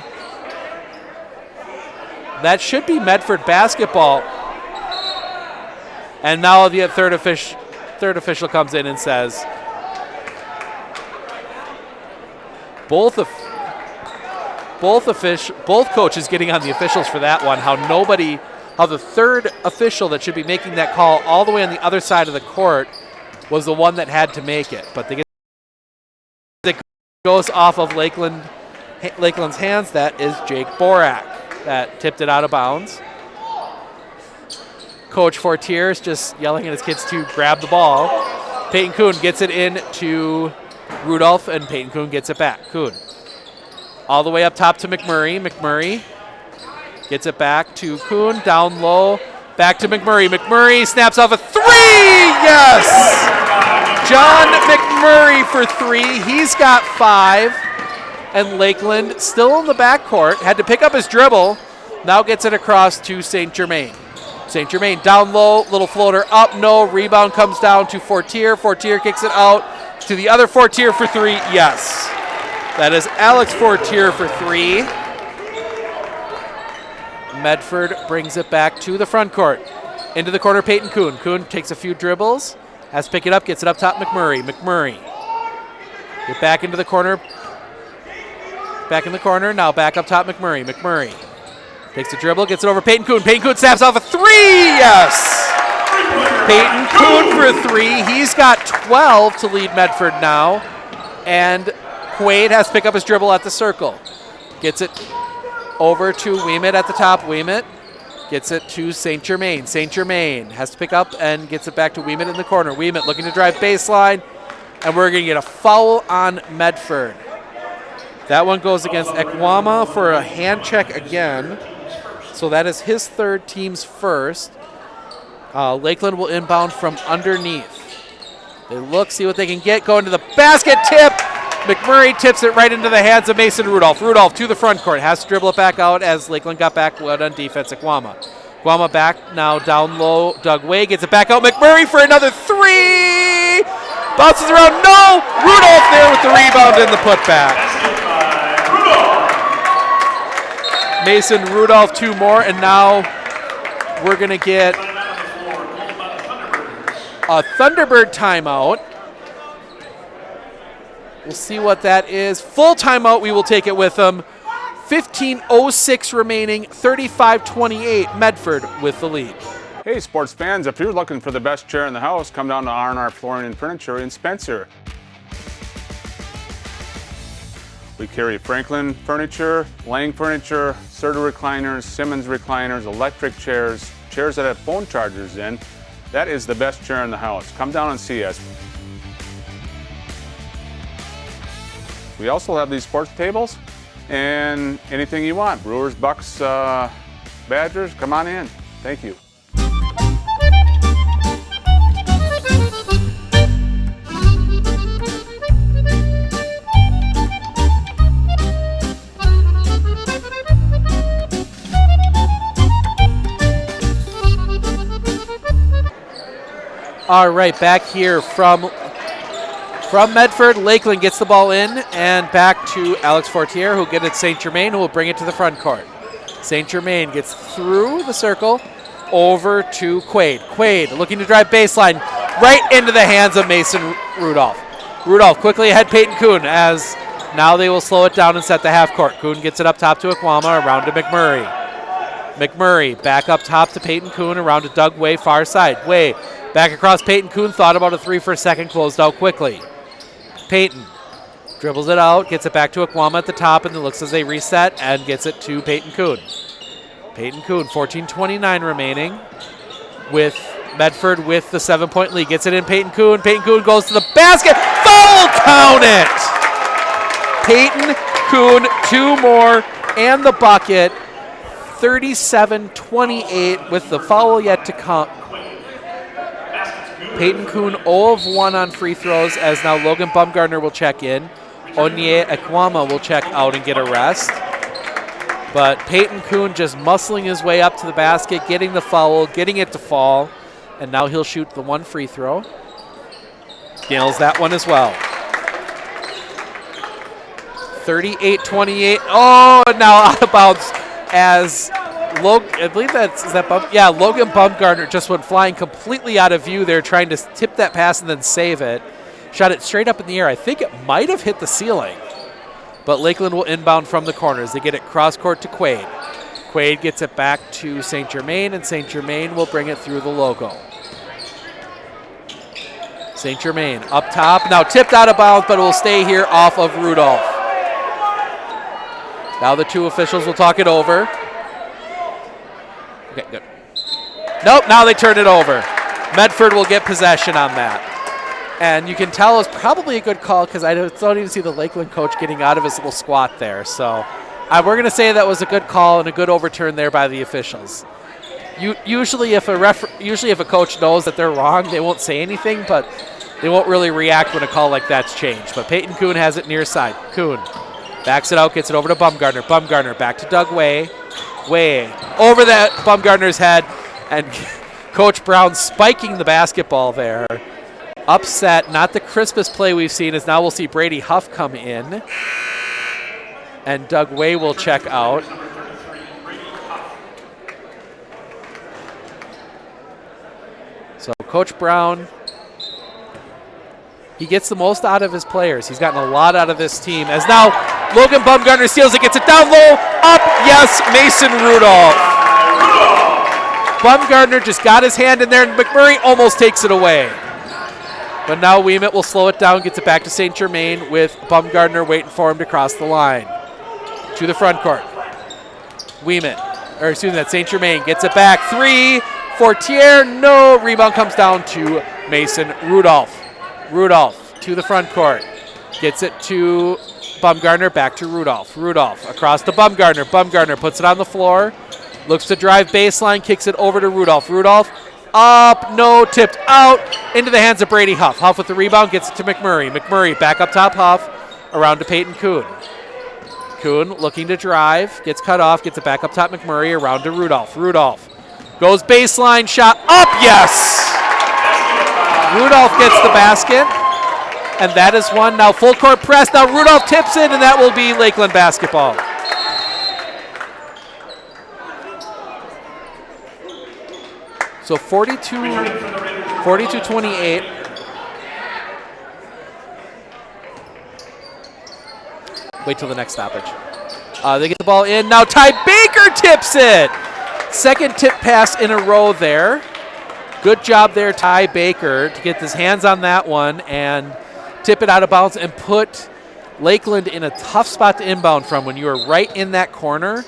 That should be Medford basketball. And now the third official comes in and says... Both coaches getting on the officials for that one. How the third official that should be making that call all the way on the other side of the court was the one that had to make it. But it goes off of Lakeland's hands. That is Jake Borak that tipped it out of bounds. Coach Fortier is just yelling at his kids to grab the ball. Peyton Kuhn gets it in to Rudolph, and Peyton Kuhn gets it back. Kuhn all the way up top to McMurray. McMurray gets it back to Kuhn, down low, back to McMurray. McMurray snaps off a three, yes! John McMurray for three. He's got 5. And Lakeland still in the backcourt, had to pick up his dribble, now gets it across to St. Germain. St. Germain down low, little floater up, no, rebound comes down to Fortier. Fortier kicks it out to the other Fortier for 3, yes. That is Alex Fortier for 3. Medford brings it back to the front court. Into the corner, Peyton Kuhn. Kuhn takes a few dribbles, has to pick it up, gets it up top, McMurray. McMurray. Get back into the corner. Back in the corner, now back up top, McMurray. McMurray takes a dribble, gets it over Peyton Kuhn. Peyton Kuhn snaps off a three, yes! Peyton Kuhn for a three. He's got 12 to lead Medford now. And Quaid has to pick up his dribble at the circle. Gets it over to Ouimet at the top. Ouimet gets it to St. Germain. St. Germain has to pick up and gets it back to Ouimet in the corner. Ouimet looking to drive baseline. And we're going to get a foul on Medford. That one goes against Ekwama for a hand check again. So that is his third, team's first. Lakeland will inbound from underneath. They look, see what they can get. Go into the basket, tip. McMurray tips it right into the hands of Mason Rudolph. Rudolph to the front court. Has to dribble it back out as Lakeland got back on defense. Ekwama. Ekwama back now down low. Doug Way gets it back out. McMurray for another three. Bounces around. No. Rudolph there with the rebound and the putback. Mason Rudolph, two more, and now we're going to get a Thunderbird timeout. We'll see what that is. Full timeout, we will take it with them. 15:06 remaining, 35-28, Medford with the lead. Hey sports fans, if you're looking for the best chair in the house, come down to R&R Flooring and Furniture in Spencer. We carry Franklin Furniture, Lang Furniture, Serta recliners, Simmons recliners, electric chairs, chairs that have phone chargers in. That is the best chair in the house. Come down and see us. We also have these sports tables and anything you want. Brewers, Bucks, Badgers, come on in. Thank you. All right, back here from Medford. Lakeland gets the ball in and back to Alex Fortier, who'll get it to St. Germain, who will bring it to the front court. St. Germain gets through the circle over to Quaid. Quaid looking to drive baseline right into the hands of Mason Rudolph. Rudolph quickly ahead Peyton Kuhn as now they will slow it down and set the half court. Kuhn gets it up top to Ekwama, around to McMurray. McMurray back up top to Peyton Kuhn, around to Doug Way, far side. Way back across Peyton Kuhn, thought about a three for a second, closed out quickly. Peyton dribbles it out, gets it back to Ekwama at the top, and it looks as they reset and gets it to Peyton Kuhn. Peyton Kuhn, 14:29 remaining with Medford with the 7-point lead. Gets it in Peyton Kuhn. Peyton Kuhn goes to the basket. Foul, count it! Peyton Kuhn, two more, and the bucket. 37-28 with the foul yet to come. Peyton Kuhn 0 of 1 on free throws as now Logan Bumgardner will check in. Onye Ekwama will check out and get a rest. But Peyton Kuhn just muscling his way up to the basket, getting the foul, getting it to fall. And now he'll shoot the one free throw. Nails that one as well. 38-28. Oh, now out of bounds as Logan, I believe Logan Bumgardner just went flying completely out of view there, trying to tip that pass and then save it. Shot it straight up in the air. I think it might have hit the ceiling. But Lakeland will inbound from the corners. They get it cross court to Quaid. Quaid gets it back to St. Germain, and St. Germain will bring it through the logo. St. Germain up top. Now tipped out of bounds, but it will stay here off of Rudolph. Now the two officials will talk it over. Okay, good. Nope, now they turn it over. Medford will get possession on that. And you can tell it's probably a good call because I don't even see the Lakeland coach getting out of his little squat there. So we're going to say that was a good call and a good overturn there by the officials. Usually if a coach knows that they're wrong, they won't say anything, but they won't really react when a call like that's changed. But Peyton Kuhn has it near side. Kuhn backs it out, gets it over to Bumgardner. Bumgardner back to Doug Way. Way over that Bumgardner's head, and Coach Brown spiking the basketball there. Upset, not the crispest play we've seen, as now we'll see Brady Huff come in. And Doug Way will check out. So Coach Brown, he gets the most out of his players. He's gotten a lot out of this team. As now Logan Bumgarner steals it, gets it down low, up, yes, Mason Rudolph. Bumgarner just got his hand in there, and McMurray almost takes it away. But now Ouimet will slow it down, gets it back to St. Germain with Bumgarner waiting for him to cross the line. To the front court. That St. Germain gets it back. 3, Fortier, no. Rebound comes down to Mason Rudolph. Rudolph to the front court. Gets it to Bumgarner, back to Rudolph. Rudolph across to Bumgarner. Bumgarner puts it on the floor. Looks to drive baseline, kicks it over to Rudolph. Rudolph up, no, tipped out, into the hands of Brady Huff. Huff with the rebound, gets it to McMurray. McMurray back up top, Huff, around to Peyton Kuhn. Kuhn looking to drive, gets cut off, gets it back up top, McMurray, around to Rudolph. Rudolph goes baseline, shot up, yes! Rudolph gets the basket, and that is one. Now full court press, now Rudolph tips it, and that will be Lakeland basketball. So 42-28. Wait till the next stoppage. They get the ball in. Now Ty Baker tips it. Second tip pass in a row there. Good job there, Ty Baker, to get his hands on that one and tip it out of bounds and put Lakeland in a tough spot to inbound from. When you are right in that corner,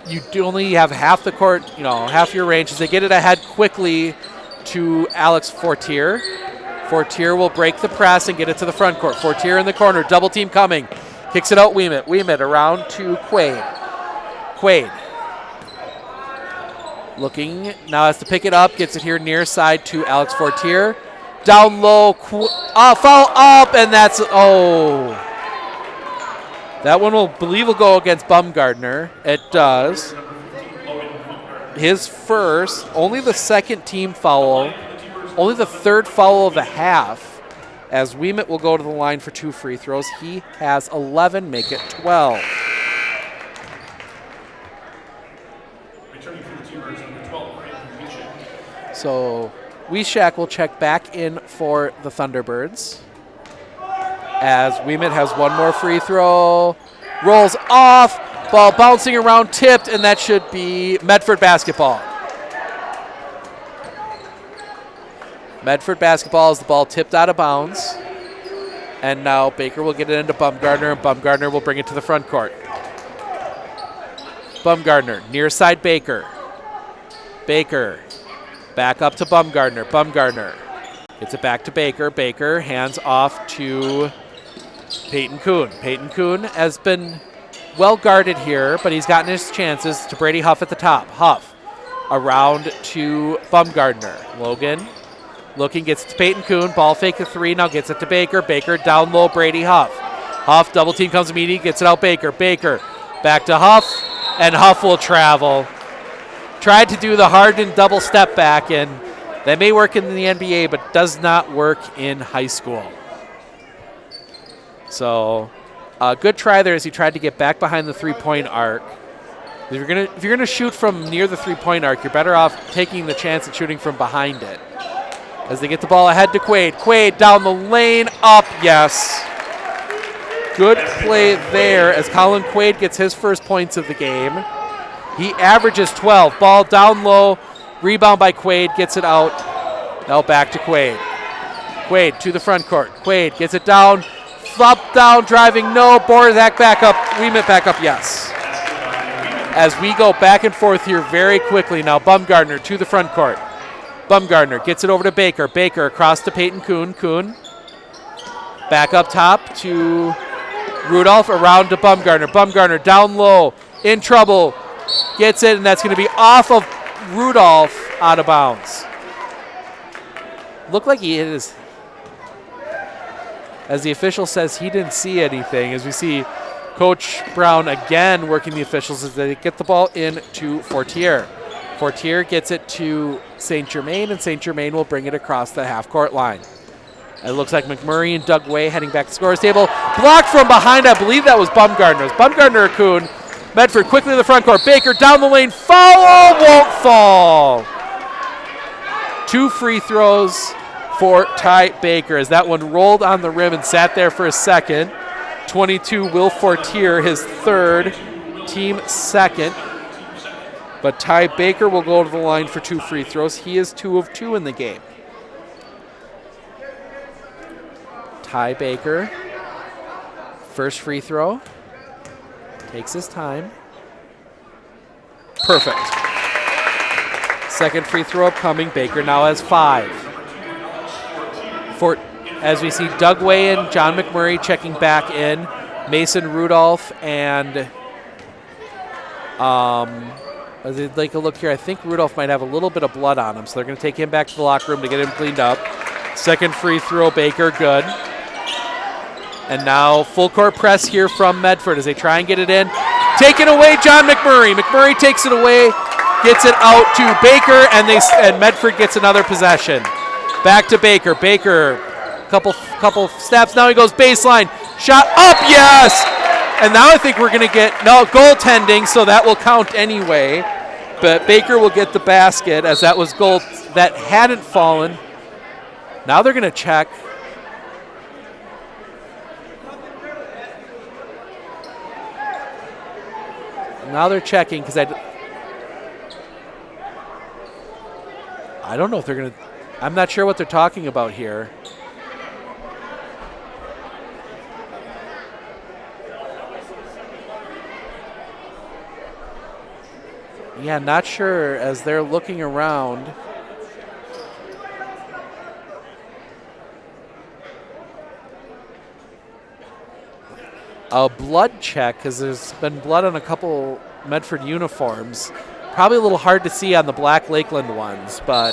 you do only have half the court, half your range. As they get it ahead quickly to Alex Fortier. Fortier will break the press and get it to the front court. Fortier in the corner, double team coming. Kicks it out, Ouimet. Ouimet around to Quaid. Quaid. Looking, now has to pick it up. Gets it here near side to Alex Fortier. Down low, foul up, and that's, that one will go against Bumgarner. It does. His first, only the second team foul, only the third foul of the half, as Ouimet will go to the line for 2 free throws. He has 11, make it 12. So Wishak will check back in for the Thunderbirds. As Ouimet has one more free throw. Rolls off. Ball bouncing around, tipped, and that should be Medford basketball. Medford basketball as the ball tipped out of bounds. And now Baker will get it into Bumgarner, and Bumgarner will bring it to the front court. Bumgarner, near side Baker. Baker, back up to Bumgarner. Bumgarner gets it back to Baker. Baker hands off to Peyton Kuhn. Peyton Kuhn has been well guarded here, but he's gotten his chances to Brady Huff at the top. Huff around to Bumgarner. Logan looking, gets it to Peyton Kuhn. Ball fake the 3, now gets it to Baker. Baker down low, Brady Huff. Huff, double team comes immediately, gets it out Baker. Baker back to Huff, and Huff will travel. Tried to do the Harden double step back, and that may work in the NBA, but does not work in high school. So a good try there as he tried to get back behind the three-point arc. If you're gonna shoot from near the three-point arc, you're better off taking the chance at shooting from behind it. As they get the ball ahead to Quaid. Quaid down the lane, up, yes. Good play there as Colin Quaid gets his first points of the game. He averages 12. Ball down low, rebound by Quaid, gets it out. Now back to Quaid. Quaid to the front court. Quaid gets it down, flop down, driving, no. Borzak back up, Ouimet back up, yes. As we go back and forth here very quickly now, Bumgarner to the front court. Bumgarner gets it over to Baker. Baker across to Peyton Kuhn. Kuhn back up top to Rudolph, around to Bumgarner. Bumgarner down low, in trouble, gets it, and that's going to be off of Rudolph, out of bounds. Looked like he hit his, as the official says he didn't see anything, as we see Coach Brown again working the officials as they get the ball in to Fortier. Fortier gets it to St. Germain, and St. Germain will bring it across the half-court line. It looks like McMurray and Doug Way heading back to the scorer's table. Blocked from behind, I believe that was Bumgarner. Bumgarner or Kuhn. Medford quickly to the front court. Baker down the lane, foul, won't fall. 2 free throws for Ty Baker as that one rolled on the rim and sat there for a second. 22, Will Fortier, his third, team second. But Ty Baker will go to the line for 2 free throws. He is 2 of 2 in the game. Ty Baker, first free throw. Takes his time. Perfect. Second free throw upcoming. Baker now has 5. As we see Doug Way and John McMurray checking back in. Mason Rudolph and as they take a look here, I think Rudolph might have a little bit of blood on him, so they're going to take him back to the locker room to get him cleaned up. Second free throw, Baker, good. And now full court press here from Medford as they try and get it in. Taken away, John McMurray. McMurray takes it away, gets it out to Baker, and Medford gets another possession. Back to Baker. Baker, couple steps. Now he goes baseline. Shot up, yes! And now I think we're going to get, goaltending, so that will count anyway. But Baker will get the basket as that was goal that hadn't fallen. Now they're going to check. Now they're checking because I don't know if they're going to, I'm not sure what they're talking about here. Yeah, not sure as they're looking around. A blood check, because there's been blood on a couple Medford uniforms. Probably a little hard to see on the black Lakeland ones, but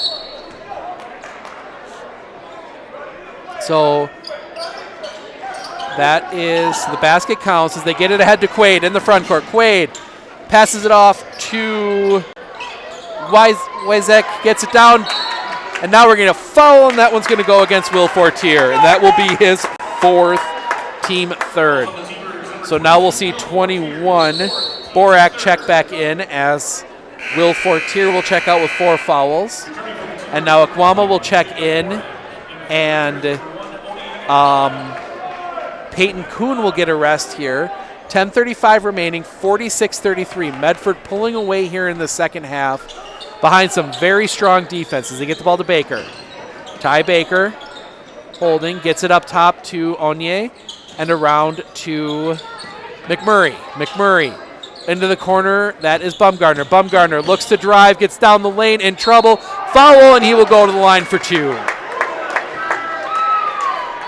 so that is the basket counts as they get it ahead to Quaid in the front court. Quaid passes it off to Wyzek, gets it down, and now we're going to foul, and that one's going to go against Will Fortier, and that will be his 4th, team 3rd. So now we'll see 21. Borak check back in as Will Fortier will check out with 4 fouls. And now Akwama will check in, and Peyton Kuhn will get a rest here. 10:35 remaining, 46-33. Medford pulling away here in the second half behind some very strong defenses. They get the ball to Baker. Ty Baker holding, gets it up top to Onye and around to McMurray. McMurray into the corner. That is Bumgarner. Bumgarner looks to drive, gets down the lane, in trouble. Foul, and he will go to the line for 2.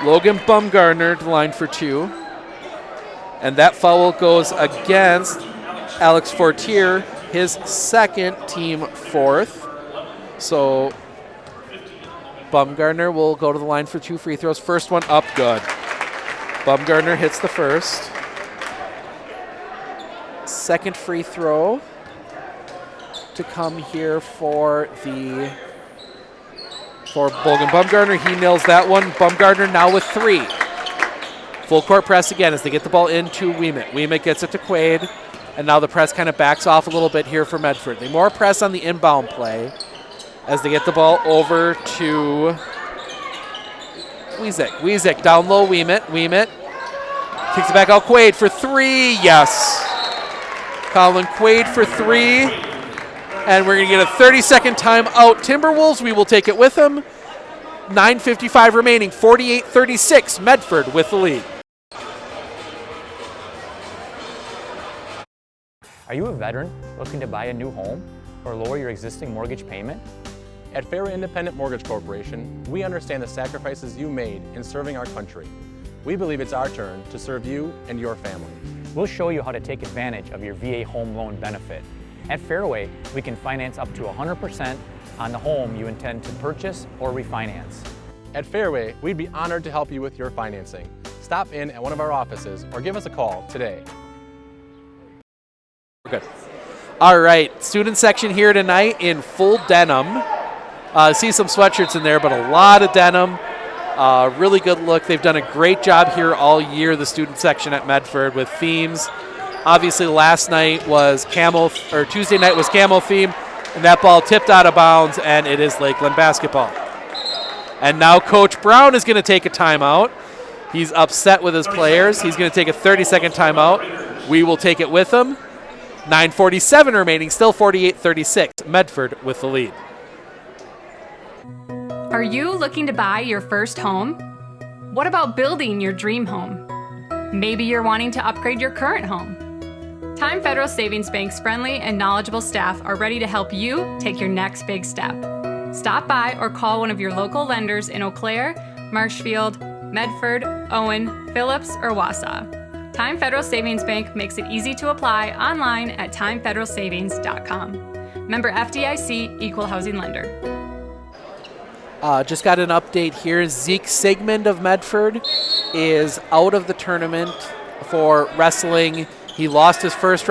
Logan Bumgarner to the line for 2. And that foul goes against Alex Fortier, his 2nd, team 4th. So Bumgarner will go to the line for 2 free throws. First one up, good. Bumgarner hits the first. Second free throw to come here for Bogan Bumgarner. He nails that one. Bumgarner now with 3. Full court press again as they get the ball into Ouimet. Ouimet gets it to Quaid, and now the press kind of backs off a little bit here for Medford. They more press on the inbound play as they get the ball over to Wyzek. Wyzek down low, Ouimet. Ouimet kicks it back out. Quaid for 3, yes. Colin Quaid for 3, and we're going to get a 30-second timeout. Timberwolves, we will take it with them. 9:55 remaining, 48-36. Medford with the lead. Are you a veteran looking to buy a new home or lower your existing mortgage payment? At Fairway Independent Mortgage Corporation, we understand the sacrifices you made in serving our country. We believe it's our turn to serve you and your family. We'll show you how to take advantage of your VA home loan benefit. At Fairway, we can finance up to 100% on the home you intend to purchase or refinance. At Fairway, we'd be honored to help you with your financing. Stop in at one of our offices or give us a call today. Good. All right, student section here tonight in full denim. See some sweatshirts in there, but a lot of denim. Really good look. They've done a great job here all year, the student section at Medford, with themes. Obviously, last night was camel, or Tuesday night was camel theme. And that ball tipped out of bounds, and it is Lakeland basketball. And now Coach Brown is going to take a timeout. He's upset with his players. He's going to take a 30-second timeout. We will take it with him. 9:47 remaining, still 48-36. Medford with the lead. Are you looking to buy your first home? What about building your dream home? Maybe you're wanting to upgrade your current home. Time Federal Savings Bank's friendly and knowledgeable staff are ready to help you take your next big step. Stop by or call one of your local lenders in Eau Claire, Marshfield, Medford, Owen, Phillips, or Wausau. Time Federal Savings Bank makes it easy to apply online at timefederalsavings.com. Member FDIC, Equal Housing Lender. Just got an update here. Zeke Sigmund of Medford is out of the tournament for wrestling. He lost his first round.